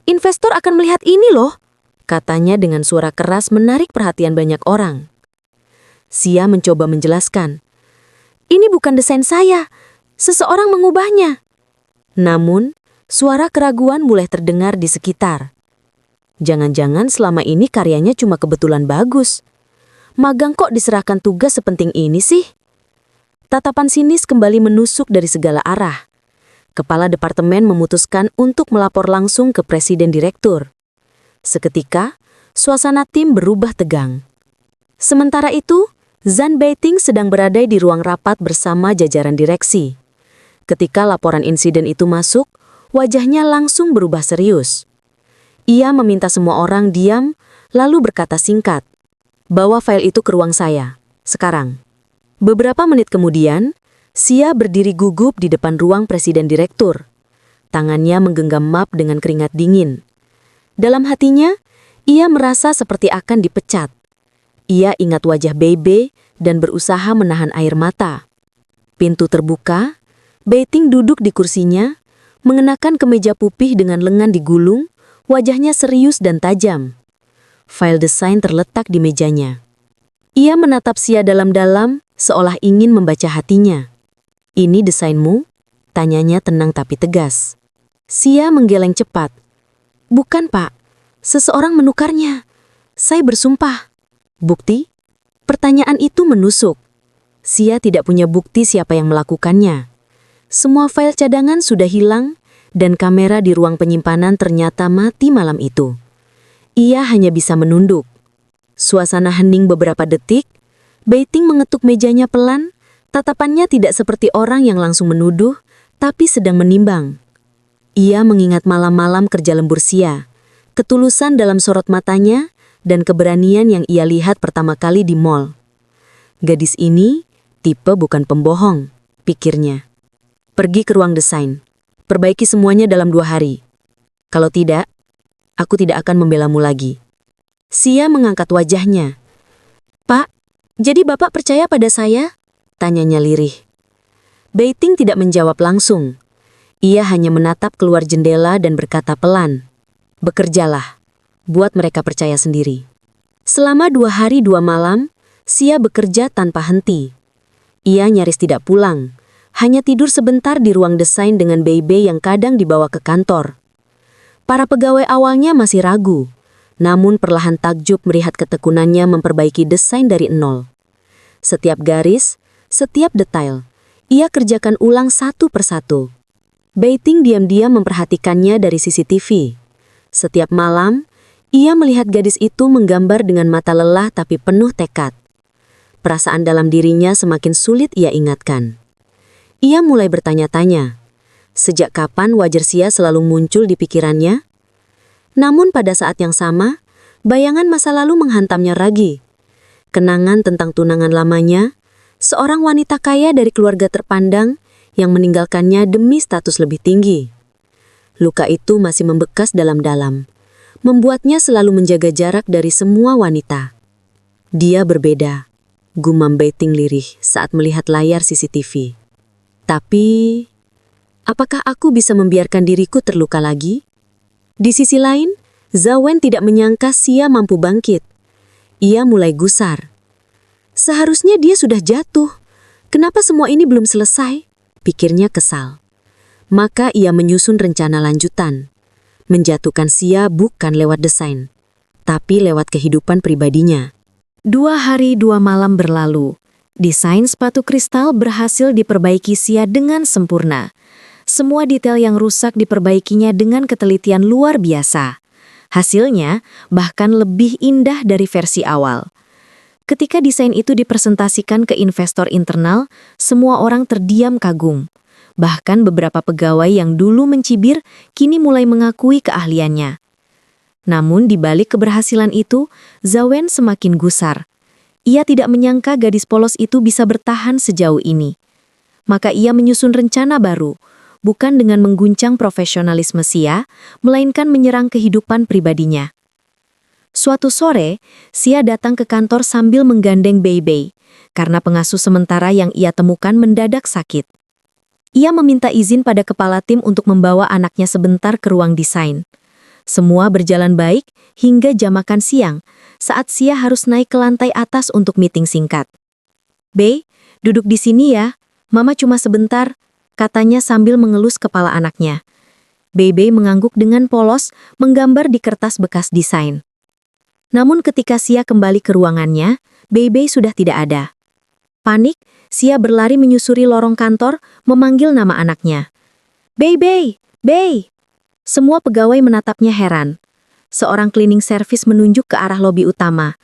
Investor akan melihat ini loh, katanya dengan suara keras menarik perhatian banyak orang. Sia mencoba menjelaskan. Ini bukan desain saya, seseorang mengubahnya. Namun, suara keraguan mulai terdengar di sekitar. Jangan-jangan selama ini karyanya cuma kebetulan bagus. Magang kok diserahkan tugas sepenting ini sih? Tatapan sinis kembali menusuk dari segala arah. Kepala departemen memutuskan untuk melapor langsung ke presiden direktur. Seketika, suasana tim berubah tegang. Sementara itu, Zhan Beiting sedang berada di ruang rapat bersama jajaran direksi. Ketika laporan insiden itu masuk, wajahnya langsung berubah serius. Ia meminta semua orang diam, lalu berkata singkat, "Bawa file itu ke ruang saya, sekarang." Beberapa menit kemudian, Sia berdiri gugup di depan ruang presiden direktur. Tangannya menggenggam map dengan keringat dingin. Dalam hatinya, ia merasa seperti akan dipecat. Ia ingat wajah Bebe dan berusaha menahan air mata. Pintu terbuka, Beiting duduk di kursinya, mengenakan kemeja putih dengan lengan digulung, wajahnya serius dan tajam. File desain terletak di mejanya. Ia menatap Sia dalam-dalam, seolah ingin membaca hatinya. "Ini desainmu?" tanyanya tenang tapi tegas. Sia menggeleng cepat. "Bukan, Pak. Seseorang menukarnya. Saya bersumpah." "Bukti?" Pertanyaan itu menusuk. Sia tidak punya bukti siapa yang melakukannya. Semua file cadangan sudah hilang, dan kamera di ruang penyimpanan ternyata mati malam itu. Ia hanya bisa menunduk. Suasana hening beberapa detik. Beiting mengetuk mejanya pelan, tatapannya tidak seperti orang yang langsung menuduh, tapi sedang menimbang. Ia mengingat malam-malam kerja lembur Sia, ketulusan dalam sorot matanya, dan keberanian yang ia lihat pertama kali di mall. Gadis ini tipe bukan pembohong, pikirnya. Pergi ke ruang desain, perbaiki semuanya dalam 2 hari. Kalau tidak, aku tidak akan membelamu lagi. Sia mengangkat wajahnya. "Pak, jadi Bapak percaya pada saya?" tanyanya lirih. Beiting tidak menjawab langsung. Ia hanya menatap keluar jendela dan berkata pelan, "Bekerjalah. Buat mereka percaya sendiri." Selama 2 hari 2 malam, Sia bekerja tanpa henti. Ia nyaris tidak pulang, hanya tidur sebentar di ruang desain dengan Bebe yang kadang dibawa ke kantor. Para pegawai awalnya masih ragu, namun perlahan takjub melihat ketekunannya memperbaiki desain dari nol. Setiap garis, setiap detail, ia kerjakan ulang satu persatu. Beiting diam-diam memperhatikannya dari CCTV. Setiap malam, ia melihat gadis itu menggambar dengan mata lelah tapi penuh tekad. Perasaan dalam dirinya semakin sulit ia ingatkan. Ia mulai bertanya-tanya, sejak kapan wajar Sia selalu muncul di pikirannya? Namun pada saat yang sama, bayangan masa lalu menghantamnya lagi. Kenangan tentang tunangan lamanya, seorang wanita kaya dari keluarga terpandang yang meninggalkannya demi status lebih tinggi. Luka itu masih membekas dalam-dalam, membuatnya selalu menjaga jarak dari semua wanita. "Dia berbeda," gumam Beiting lirih saat melihat layar CCTV. Tapi, apakah aku bisa membiarkan diriku terluka lagi? Di sisi lain, Zawen tidak menyangka Xia mampu bangkit. Ia mulai gusar. Seharusnya dia sudah jatuh. Kenapa semua ini belum selesai? Pikirnya kesal. Maka ia menyusun rencana lanjutan. Menjatuhkan Xia bukan lewat desain, tapi lewat kehidupan pribadinya. 2 hari 2 malam berlalu. Desain sepatu kristal berhasil diperbaiki Xia dengan sempurna. Semua detail yang rusak diperbaikinya dengan ketelitian luar biasa. Hasilnya bahkan lebih indah dari versi awal. Ketika desain itu dipresentasikan ke investor internal, semua orang terdiam kagum. Bahkan beberapa pegawai yang dulu mencibir kini mulai mengakui keahliannya. Namun di balik keberhasilan itu, Zawen semakin gusar. Ia tidak menyangka gadis polos itu bisa bertahan sejauh ini. Maka ia menyusun rencana baru, bukan dengan mengguncang profesionalisme Xia, melainkan menyerang kehidupan pribadinya. Suatu sore, Xia datang ke kantor sambil menggandeng Bei Bei, karena pengasuh sementara yang ia temukan mendadak sakit. Ia meminta izin pada kepala tim untuk membawa anaknya sebentar ke ruang desain. Semua berjalan baik hingga jam makan siang, saat Xia harus naik ke lantai atas untuk meeting singkat. "Bei, duduk di sini ya, Mama cuma sebentar," katanya sambil mengelus kepala anaknya. Bei Bei mengangguk dengan polos, menggambar di kertas bekas desain. Namun ketika Xia kembali ke ruangannya, Bei Bei sudah tidak ada. Panik, Xia berlari menyusuri lorong kantor, memanggil nama anaknya. "Bei Bei, Bei!" Semua pegawai menatapnya heran. Seorang cleaning service menunjuk ke arah lobi utama.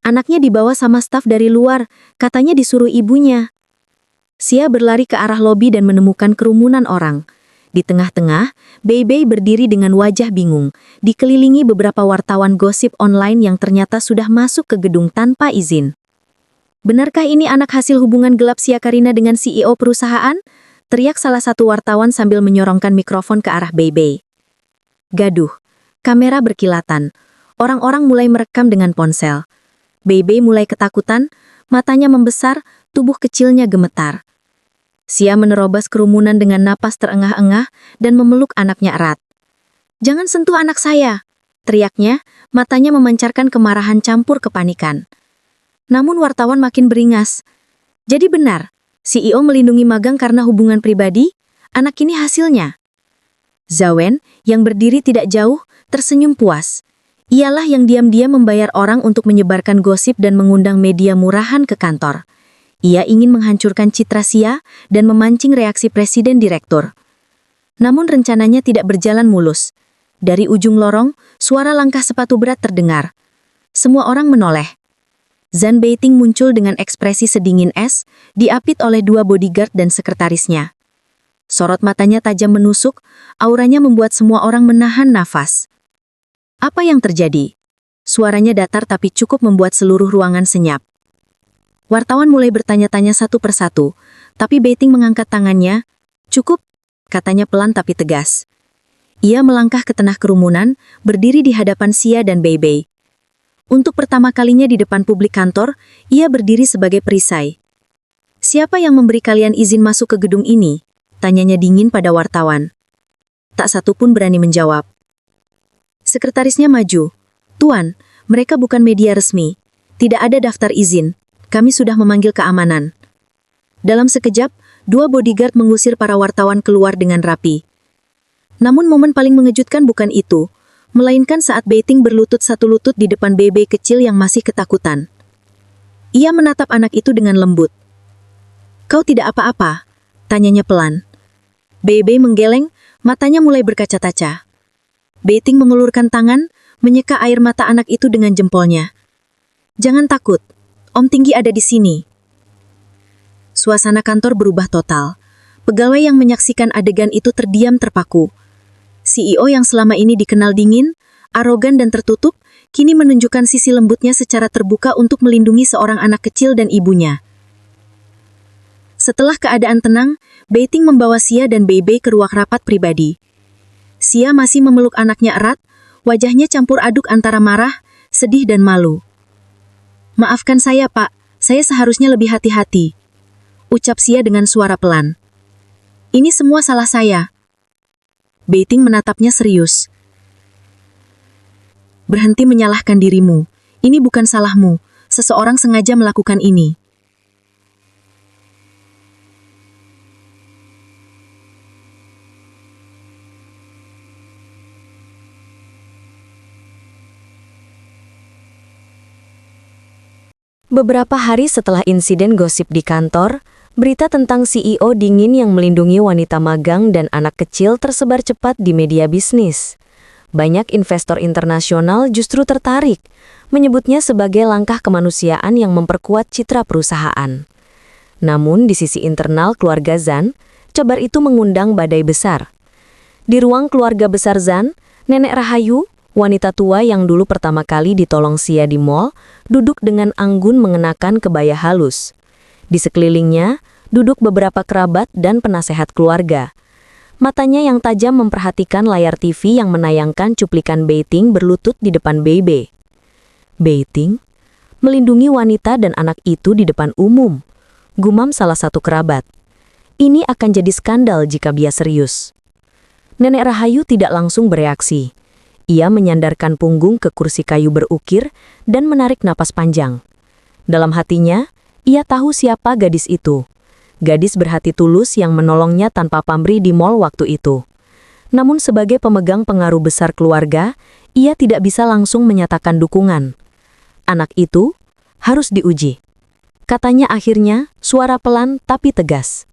Anaknya dibawa sama staf dari luar, katanya disuruh ibunya. Xia berlari ke arah lobi dan menemukan kerumunan orang. Di tengah-tengah, Bei Bei berdiri dengan wajah bingung, dikelilingi beberapa wartawan gosip online yang ternyata sudah masuk ke gedung tanpa izin. "Benarkah ini anak hasil hubungan gelap Xia Karina dengan CEO perusahaan?" teriak salah satu wartawan sambil menyorongkan mikrofon ke arah Bei Bei. Gaduh, kamera berkilatan. Orang-orang mulai merekam dengan ponsel. Bei Bei mulai ketakutan, matanya membesar, tubuh kecilnya gemetar. Xia menerobos kerumunan dengan napas terengah-engah dan memeluk anaknya erat. "Jangan sentuh anak saya!" teriaknya, matanya memancarkan kemarahan campur kepanikan. Namun wartawan makin beringas. Jadi benar, CEO melindungi magang karena hubungan pribadi, anak ini hasilnya. Zawen, yang berdiri tidak jauh, tersenyum puas. Ialah yang diam-diam membayar orang untuk menyebarkan gosip dan mengundang media murahan ke kantor. Ia ingin menghancurkan citra Xia dan memancing reaksi presiden direktur. Namun rencananya tidak berjalan mulus. Dari ujung lorong, suara langkah sepatu berat terdengar. Semua orang menoleh. Zhan Beiting muncul dengan ekspresi sedingin es, diapit oleh 2 bodyguard dan sekretarisnya. Sorot matanya tajam menusuk, auranya membuat semua orang menahan nafas. "Apa yang terjadi?" Suaranya datar tapi cukup membuat seluruh ruangan senyap. Wartawan mulai bertanya-tanya satu persatu, tapi Beiting mengangkat tangannya. "Cukup," katanya pelan tapi tegas. Ia melangkah ke tengah kerumunan, berdiri di hadapan Xia dan Bei Bei. Untuk pertama kalinya di depan publik kantor, ia berdiri sebagai perisai. "Siapa yang memberi kalian izin masuk ke gedung ini?" tanyanya dingin pada wartawan. Tak satu pun berani menjawab. Sekretarisnya maju. "Tuan, mereka bukan media resmi. Tidak ada daftar izin. Kami sudah memanggil keamanan." Dalam sekejap, 2 bodyguard mengusir para wartawan keluar dengan rapi. Namun momen paling mengejutkan bukan itu, melainkan saat Beiting berlutut satu lutut di depan Bei Bei kecil yang masih ketakutan. Ia menatap anak itu dengan lembut. "Kau tidak apa-apa?" tanyanya pelan. Bei Bei menggeleng, matanya mulai berkaca-kaca. Beiting mengulurkan tangan, menyeka air mata anak itu dengan jempolnya. "Jangan takut, Om Tinggi ada di sini." Suasana kantor berubah total. Pegawai yang menyaksikan adegan itu terdiam terpaku. CEO yang selama ini dikenal dingin, arogan dan tertutup, kini menunjukkan sisi lembutnya secara terbuka untuk melindungi seorang anak kecil dan ibunya. Setelah keadaan tenang, Beiting membawa Xia dan Bei Bei ke ruang rapat pribadi. Xia masih memeluk anaknya erat, wajahnya campur aduk antara marah, sedih dan malu. "Maafkan saya, Pak, saya seharusnya lebih hati-hati," ucap Xia dengan suara pelan. Ini semua salah saya. Beiting menatapnya serius. Berhenti menyalahkan dirimu. Ini bukan salahmu. Seseorang sengaja melakukan ini. Beberapa hari setelah insiden gosip di kantor, berita tentang CEO dingin yang melindungi wanita magang dan anak kecil tersebar cepat di media bisnis. Banyak investor internasional justru tertarik, menyebutnya sebagai langkah kemanusiaan yang memperkuat citra perusahaan. Namun di sisi internal keluarga Zan, kabar itu mengundang badai besar. Di ruang keluarga besar Zan, Nenek Rahayu, wanita tua yang dulu pertama kali ditolong Xia di mall, duduk dengan anggun mengenakan kebaya halus. Di sekelilingnya, duduk beberapa kerabat dan penasehat keluarga. Matanya yang tajam memperhatikan layar TV yang menayangkan cuplikan Beiting berlutut di depan Bebe. Beiting? Melindungi wanita dan anak itu di depan umum. Gumam salah satu kerabat. Ini akan jadi skandal jika dia serius. Nenek Rahayu tidak langsung bereaksi. Ia menyandarkan punggung ke kursi kayu berukir dan menarik napas panjang. Dalam hatinya, ia tahu siapa gadis itu. Gadis berhati tulus yang menolongnya tanpa pamrih di mall waktu itu. Namun sebagai pemegang pengaruh besar keluarga, ia tidak bisa langsung menyatakan dukungan. Anak itu harus diuji. Katanya akhirnya, suara pelan tapi tegas.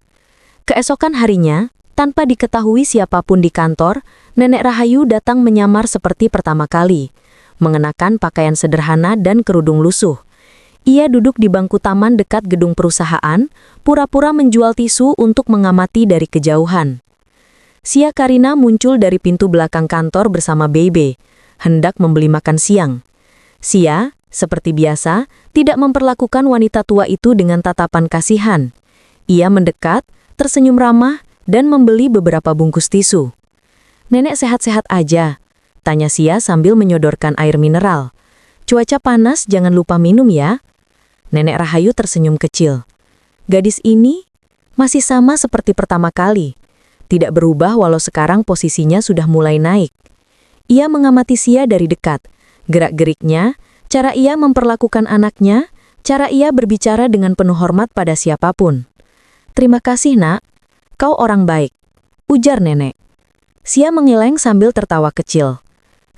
Keesokan harinya, tanpa diketahui siapapun di kantor, Nenek Rahayu datang menyamar seperti pertama kali, mengenakan pakaian sederhana dan kerudung lusuh. Ia duduk di bangku taman dekat gedung perusahaan, pura-pura menjual tisu untuk mengamati dari kejauhan. Xia Karina muncul dari pintu belakang kantor bersama Bebe, hendak membeli makan siang. Xia, seperti biasa, tidak memperlakukan wanita tua itu dengan tatapan kasihan. Ia mendekat, tersenyum ramah, dan membeli beberapa bungkus tisu. "Nenek sehat-sehat aja?" tanya Xia sambil menyodorkan air mineral. "Cuaca panas, jangan lupa minum ya." Nenek Rahayu tersenyum kecil. Gadis ini masih sama seperti pertama kali. Tidak berubah walau sekarang posisinya sudah mulai naik. Ia mengamati Xia dari dekat. Gerak-geriknya, cara ia memperlakukan anaknya, cara ia berbicara dengan penuh hormat pada siapapun. "Terima kasih, Nak. Kau orang baik," ujar nenek. Xia mengeleng sambil tertawa kecil.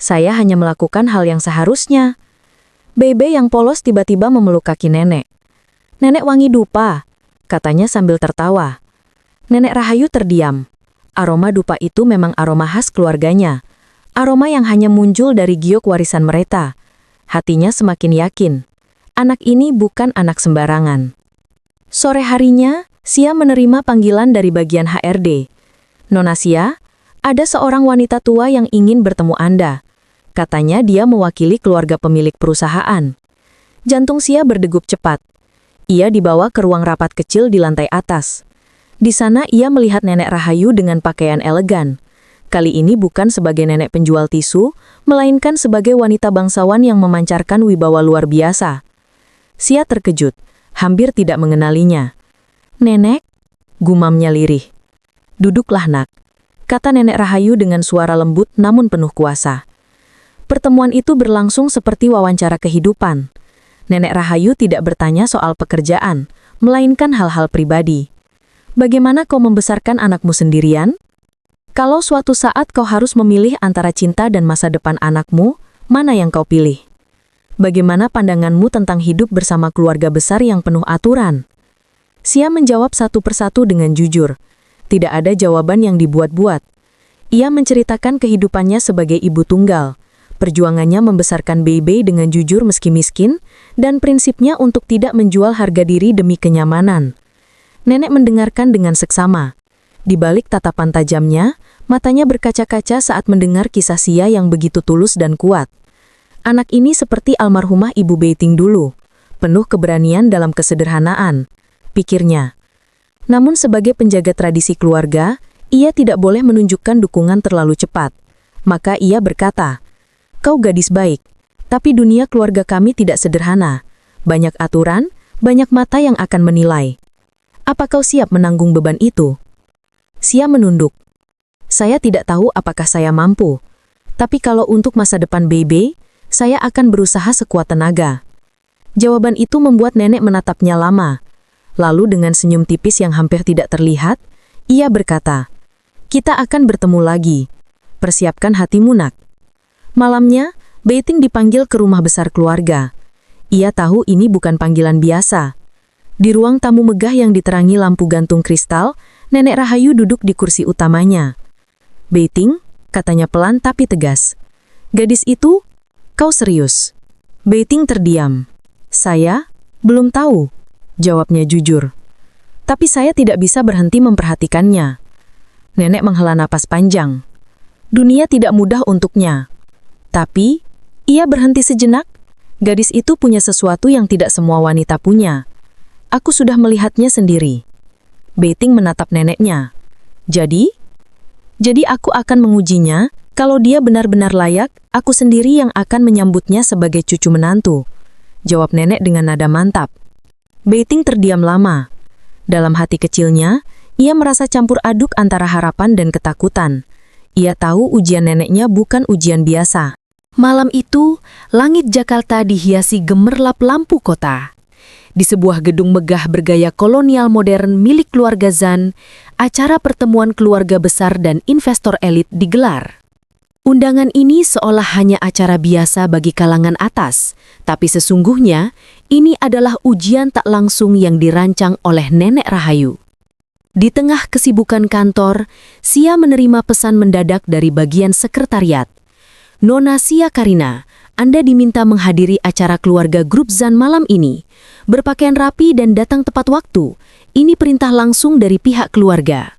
"Saya hanya melakukan hal yang seharusnya." Bebe yang polos tiba-tiba memeluk kaki nenek. "Nenek wangi dupa," katanya sambil tertawa. Nenek Rahayu terdiam. Aroma dupa itu memang aroma khas keluarganya. Aroma yang hanya muncul dari giok warisan mereka. Hatinya semakin yakin. Anak ini bukan anak sembarangan. Sore harinya, Xia menerima panggilan dari bagian HRD. "Nona Xia, ada seorang wanita tua yang ingin bertemu Anda." Katanya dia mewakili keluarga pemilik perusahaan. Jantung Xia berdegup cepat. Ia dibawa ke ruang rapat kecil di lantai atas. Di sana ia melihat Nenek Rahayu dengan pakaian elegan. Kali ini bukan sebagai nenek penjual tisu, melainkan sebagai wanita bangsawan yang memancarkan wibawa luar biasa. Xia terkejut, hampir tidak mengenalinya. "Nenek?" gumamnya lirih. "Duduklah, Nak," kata Nenek Rahayu dengan suara lembut namun penuh kuasa. Pertemuan itu berlangsung seperti wawancara kehidupan. Nenek Rahayu tidak bertanya soal pekerjaan, melainkan hal-hal pribadi. "Bagaimana kau membesarkan anakmu sendirian? Kalau suatu saat kau harus memilih antara cinta dan masa depan anakmu, mana yang kau pilih? Bagaimana pandanganmu tentang hidup bersama keluarga besar yang penuh aturan?" Xia menjawab satu persatu dengan jujur. Tidak ada jawaban yang dibuat-buat. Ia menceritakan kehidupannya sebagai ibu tunggal, perjuangannya membesarkan Bebe dengan jujur meski miskin, dan prinsipnya untuk tidak menjual harga diri demi kenyamanan. Nenek mendengarkan dengan seksama. Di balik tatapan tajamnya, matanya berkaca-kaca saat mendengar kisah Xia yang begitu tulus dan kuat. Anak ini seperti almarhumah Ibu Beiting dulu, penuh keberanian dalam kesederhanaan, pikirnya. Namun sebagai penjaga tradisi keluarga, ia tidak boleh menunjukkan dukungan terlalu cepat. Maka ia berkata, "Kau gadis baik, tapi dunia keluarga kami tidak sederhana. Banyak aturan, banyak mata yang akan menilai. Apa kau siap menanggung beban itu?" Sia menunduk. Saya tidak tahu apakah saya mampu. Tapi kalau untuk masa depan Bebe, saya akan berusaha sekuat tenaga. Jawaban itu membuat nenek menatapnya lama. Lalu dengan senyum tipis yang hampir tidak terlihat, ia berkata, "Kita akan bertemu lagi. Persiapkan hatimu, nak." Malamnya, Beiting dipanggil ke rumah besar keluarga. Ia tahu ini bukan panggilan biasa. Di ruang tamu megah yang diterangi lampu gantung kristal, Nenek Rahayu duduk di kursi utamanya. "Beiting," katanya pelan tapi tegas. "Gadis itu, kau serius?" Beiting terdiam. "Saya? Belum tahu," jawabnya jujur. "Tapi saya tidak bisa berhenti memperhatikannya." Nenek menghela napas panjang. Dunia tidak mudah untuknya. Tapi, ia berhenti sejenak. Gadis itu punya sesuatu yang tidak semua wanita punya. Aku sudah melihatnya sendiri. Beiting menatap neneknya. Jadi aku akan mengujinya. Kalau dia benar-benar layak, aku sendiri yang akan menyambutnya sebagai cucu menantu, jawab nenek dengan nada mantap. Beiting terdiam lama. Dalam hati kecilnya, ia merasa campur aduk antara harapan dan ketakutan. Ia tahu ujian neneknya bukan ujian biasa. Malam itu, langit Jakarta dihiasi gemerlap lampu kota. Di sebuah gedung megah bergaya kolonial modern milik keluarga Zan, acara pertemuan keluarga besar dan investor elit digelar. Undangan ini seolah hanya acara biasa bagi kalangan atas, tapi sesungguhnya ini adalah ujian tak langsung yang dirancang oleh Nenek Rahayu. Di tengah kesibukan kantor, Sia menerima pesan mendadak dari bagian sekretariat. "Nona Sia Karina, Anda diminta menghadiri acara keluarga grup Zan malam ini. Berpakaian rapi dan datang tepat waktu. Ini perintah langsung dari pihak keluarga."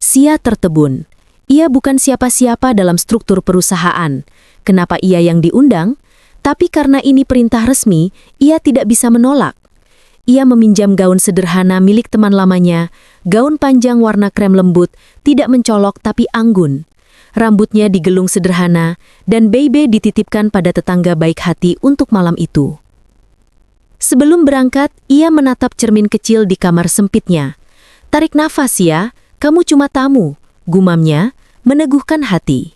Sia tertebun. Ia bukan siapa-siapa dalam struktur perusahaan. Kenapa ia yang diundang? Tapi karena ini perintah resmi, ia tidak bisa menolak. Ia meminjam gaun sederhana milik teman lamanya, gaun panjang warna krem lembut, tidak mencolok tapi anggun. Rambutnya digelung sederhana, dan Bebe dititipkan pada tetangga baik hati untuk malam itu. Sebelum berangkat, ia menatap cermin kecil di kamar sempitnya. "Tarik nafas ya, kamu cuma tamu," gumamnya, meneguhkan hati.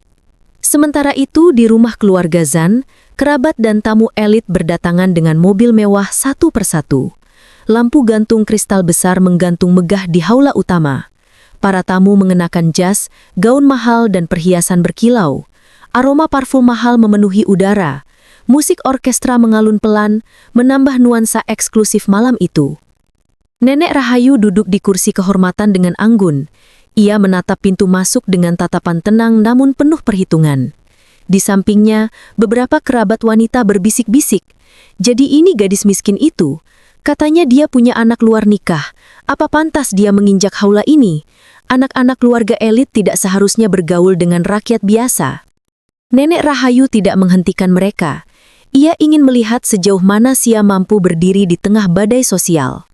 Sementara itu di rumah keluarga Zan, kerabat dan tamu elit berdatangan dengan mobil mewah satu persatu. Lampu gantung kristal besar menggantung megah di haula utama. Para tamu mengenakan jas, gaun mahal dan perhiasan berkilau. Aroma parfum mahal memenuhi udara. Musik orkestra mengalun pelan, menambah nuansa eksklusif malam itu. Nenek Rahayu duduk di kursi kehormatan dengan anggun. Ia menatap pintu masuk dengan tatapan tenang namun penuh perhitungan. Di sampingnya, beberapa kerabat wanita berbisik-bisik. "Jadi ini gadis miskin itu. Katanya dia punya anak luar nikah. Apa pantas dia menginjak haula ini? Anak-anak keluarga elit tidak seharusnya bergaul dengan rakyat biasa." Nenek Rahayu tidak menghentikan mereka. Ia ingin melihat sejauh mana Sia mampu berdiri di tengah badai sosial.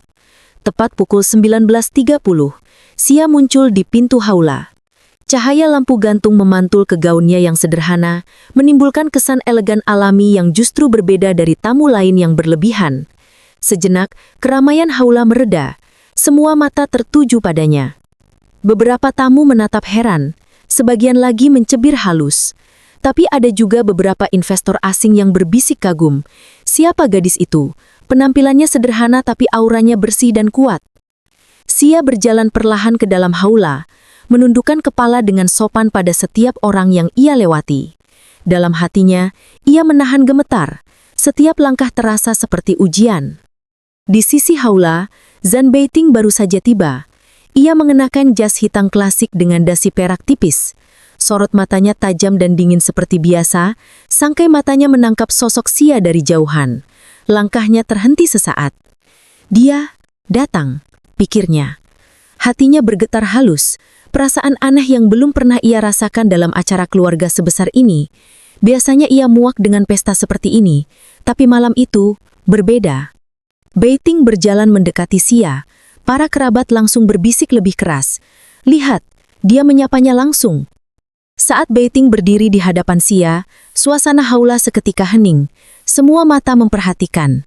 Tepat pukul 19.30, Sia muncul di pintu haula. Cahaya lampu gantung memantul ke gaunnya yang sederhana, menimbulkan kesan elegan alami yang justru berbeda dari tamu lain yang berlebihan. Sejenak, keramaian haula mereda. Semua mata tertuju padanya. Beberapa tamu menatap heran, sebagian lagi mencibir halus. Tapi ada juga beberapa investor asing yang berbisik kagum. Siapa gadis itu? Penampilannya sederhana tapi auranya bersih dan kuat. Sia berjalan perlahan ke dalam haula, menundukkan kepala dengan sopan pada setiap orang yang ia lewati. Dalam hatinya, ia menahan gemetar. Setiap langkah terasa seperti ujian. Di sisi haula, Zan Beiting baru saja tiba. Ia mengenakan jas hitam klasik dengan dasi perak tipis. Sorot matanya tajam dan dingin seperti biasa, sangkai matanya menangkap sosok Sia dari jauhan. Langkahnya terhenti sesaat. "Dia datang," pikirnya. Hatinya bergetar halus, perasaan aneh yang belum pernah ia rasakan dalam acara keluarga sebesar ini. Biasanya ia muak dengan pesta seperti ini, tapi malam itu berbeda. Beiting berjalan mendekati Sia. Para kerabat langsung berbisik lebih keras. "Lihat, dia menyapanya langsung." Saat Beiting berdiri di hadapan Sia, suasana haula seketika hening. Semua mata memperhatikan.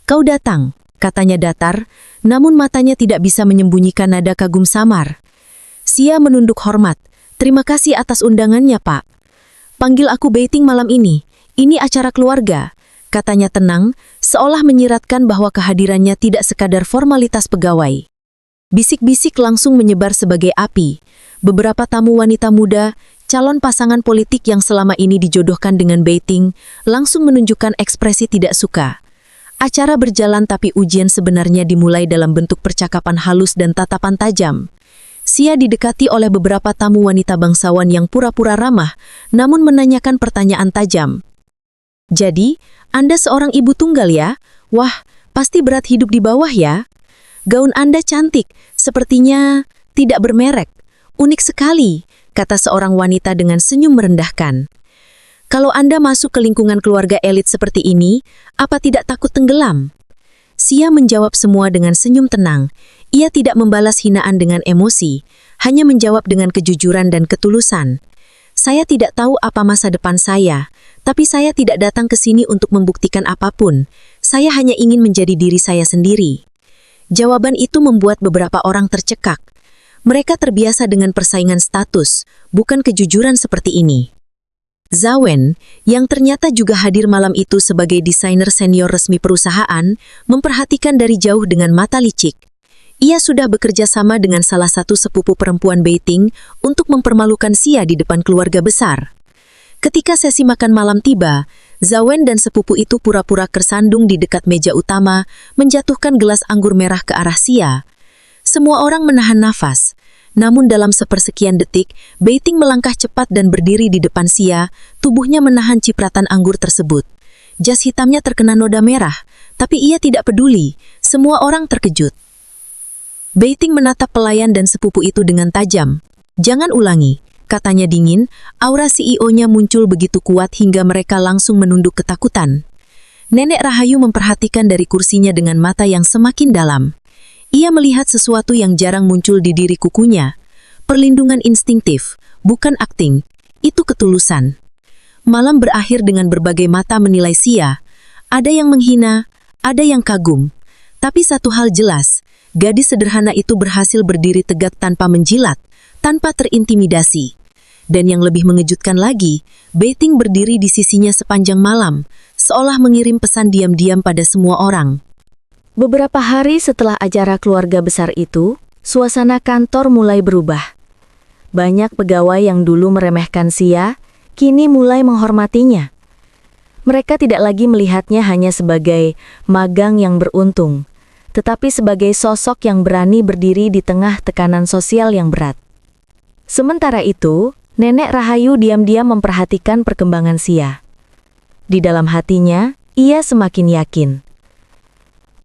"Kau datang," katanya datar, namun matanya tidak bisa menyembunyikan nada kagum samar. Xia menunduk hormat. Terima kasih atas undangannya, Pak. Panggil aku Beiting malam ini. Ini acara keluarga, katanya tenang, seolah menyiratkan bahwa kehadirannya tidak sekadar formalitas pegawai. Bisik-bisik langsung menyebar sebagai api. Beberapa tamu wanita muda, calon pasangan politik yang selama ini dijodohkan dengan Beiting, langsung menunjukkan ekspresi tidak suka. Acara berjalan tapi ujian sebenarnya dimulai dalam bentuk percakapan halus dan tatapan tajam. Xia didekati oleh beberapa tamu wanita bangsawan yang pura-pura ramah, namun menanyakan pertanyaan tajam. Jadi, Anda seorang ibu tunggal ya? Wah, pasti berat hidup di bawah ya? Gaun Anda cantik, sepertinya tidak bermerek. Unik sekali, kata seorang wanita dengan senyum merendahkan. Kalau Anda masuk ke lingkungan keluarga elit seperti ini, apa tidak takut tenggelam? Xia menjawab semua dengan senyum tenang. Ia tidak membalas hinaan dengan emosi, hanya menjawab dengan kejujuran dan ketulusan. Saya tidak tahu apa masa depan saya, tapi saya tidak datang ke sini untuk membuktikan apapun. Saya hanya ingin menjadi diri saya sendiri. Jawaban itu membuat beberapa orang tercekak. Mereka terbiasa dengan persaingan status, bukan kejujuran seperti ini. Zawen, yang ternyata juga hadir malam itu sebagai desainer senior resmi perusahaan, memperhatikan dari jauh dengan mata licik. Ia sudah bekerja sama dengan salah satu sepupu perempuan Beiting untuk mempermalukan Xia di depan keluarga besar. Ketika sesi makan malam tiba, Zawen dan sepupu itu pura-pura tersandung di dekat meja utama, menjatuhkan gelas anggur merah ke arah Xia. Semua orang menahan nafas. Namun dalam sepersekian detik, Beiting melangkah cepat dan berdiri di depan Xia, tubuhnya menahan cipratan anggur tersebut. Jas hitamnya terkena noda merah, tapi ia tidak peduli. Semua orang terkejut. Beiting menatap pelayan dan sepupu itu dengan tajam. Jangan ulangi, katanya dingin. Aura CEO-nya muncul begitu kuat hingga mereka langsung menunduk ketakutan. Nenek Rahayu memperhatikan dari kursinya dengan mata yang semakin dalam. Ia melihat sesuatu yang jarang muncul di diri kukunya. Perlindungan instingtif, bukan akting. Itu ketulusan. Malam berakhir dengan berbagai mata menilai Xia. Ada yang menghina, ada yang kagum. Tapi satu hal jelas, gadis sederhana itu berhasil berdiri tegak tanpa menjilat, tanpa terintimidasi. Dan yang lebih mengejutkan lagi, Beiting berdiri di sisinya sepanjang malam, seolah mengirim pesan diam-diam pada semua orang. Beberapa hari setelah acara keluarga besar itu, suasana kantor mulai berubah. Banyak pegawai yang dulu meremehkan Xia, kini mulai menghormatinya. Mereka tidak lagi melihatnya hanya sebagai magang yang beruntung, tetapi sebagai sosok yang berani berdiri di tengah tekanan sosial yang berat. Sementara itu, Nenek Rahayu diam-diam memperhatikan perkembangan Xia. Di dalam hatinya, ia semakin yakin.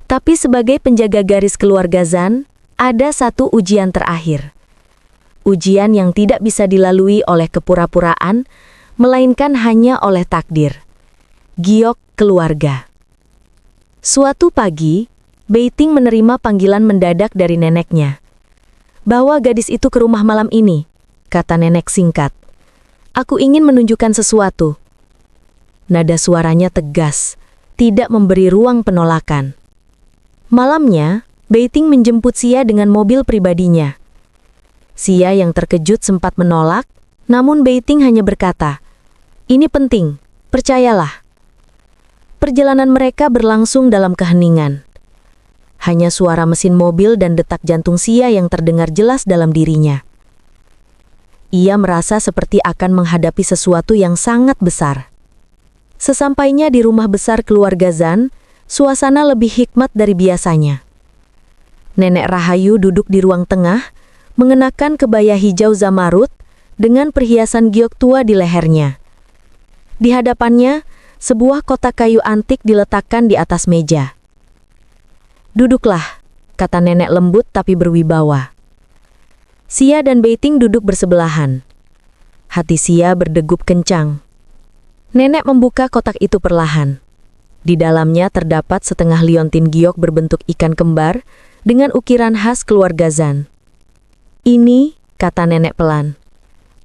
Tapi sebagai penjaga garis keluarga Zan, ada satu ujian terakhir. Ujian yang tidak bisa dilalui oleh kepura-puraan, melainkan hanya oleh takdir. Giok keluarga. Suatu pagi, Beiting menerima panggilan mendadak dari neneknya. "Bawa gadis itu ke rumah malam ini," kata nenek singkat. "Aku ingin menunjukkan sesuatu." Nada suaranya tegas, tidak memberi ruang penolakan. Malamnya, Beiting menjemput Xia dengan mobil pribadinya. Xia yang terkejut sempat menolak, namun Beiting hanya berkata, "Ini penting, percayalah." Perjalanan mereka berlangsung dalam keheningan. Hanya suara mesin mobil dan detak jantung Xia yang terdengar jelas dalam dirinya. Ia merasa seperti akan menghadapi sesuatu yang sangat besar. Sesampainya di rumah besar keluarga Zan, suasana lebih hikmat dari biasanya. Nenek Rahayu duduk di ruang tengah, mengenakan kebaya hijau zamarut dengan perhiasan giok tua di lehernya. Di hadapannya, sebuah kotak kayu antik diletakkan di atas meja. "Duduklah," kata nenek lembut tapi berwibawa. Xia dan Beiting duduk bersebelahan. Hati Xia berdegup kencang. Nenek membuka kotak itu perlahan. Di dalamnya terdapat setengah liontin giok berbentuk ikan kembar dengan ukiran khas keluarga Zan. "Ini," kata nenek pelan,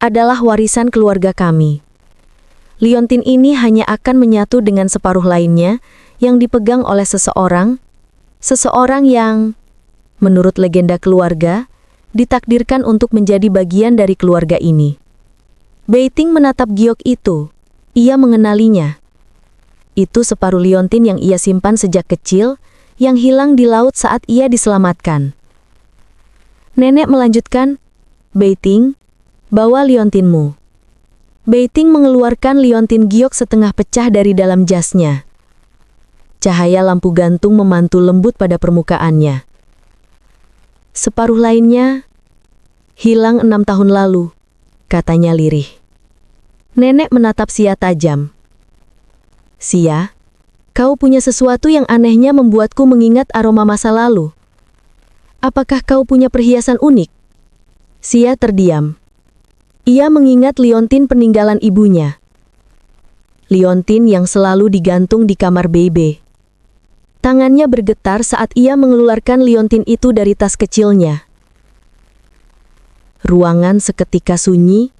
"adalah warisan keluarga kami. Liontin ini hanya akan menyatu dengan separuh lainnya yang dipegang oleh seseorang yang, menurut legenda keluarga, ditakdirkan untuk menjadi bagian dari keluarga ini. Beiting menatap giok itu. Ia mengenalinya. Itu separuh liontin yang ia simpan sejak kecil, yang hilang di laut saat ia diselamatkan. Nenek melanjutkan, "Beiting, bawa liontinmu." Beiting mengeluarkan liontin giok setengah pecah dari dalam jasnya. Cahaya lampu gantung memantul lembut pada permukaannya. Separuh lainnya hilang 6 tahun lalu, katanya lirih. Nenek menatap Sia tajam. "Sia, kau punya sesuatu yang anehnya membuatku mengingat aroma masa lalu. Apakah kau punya perhiasan unik?" Sia terdiam. Ia mengingat liontin peninggalan ibunya. Liontin yang selalu digantung di kamar Bebe. Tangannya bergetar saat ia mengeluarkan liontin itu dari tas kecilnya. Ruangan seketika sunyi.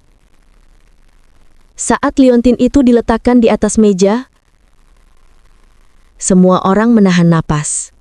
Saat liontin itu diletakkan di atas meja, semua orang menahan napas.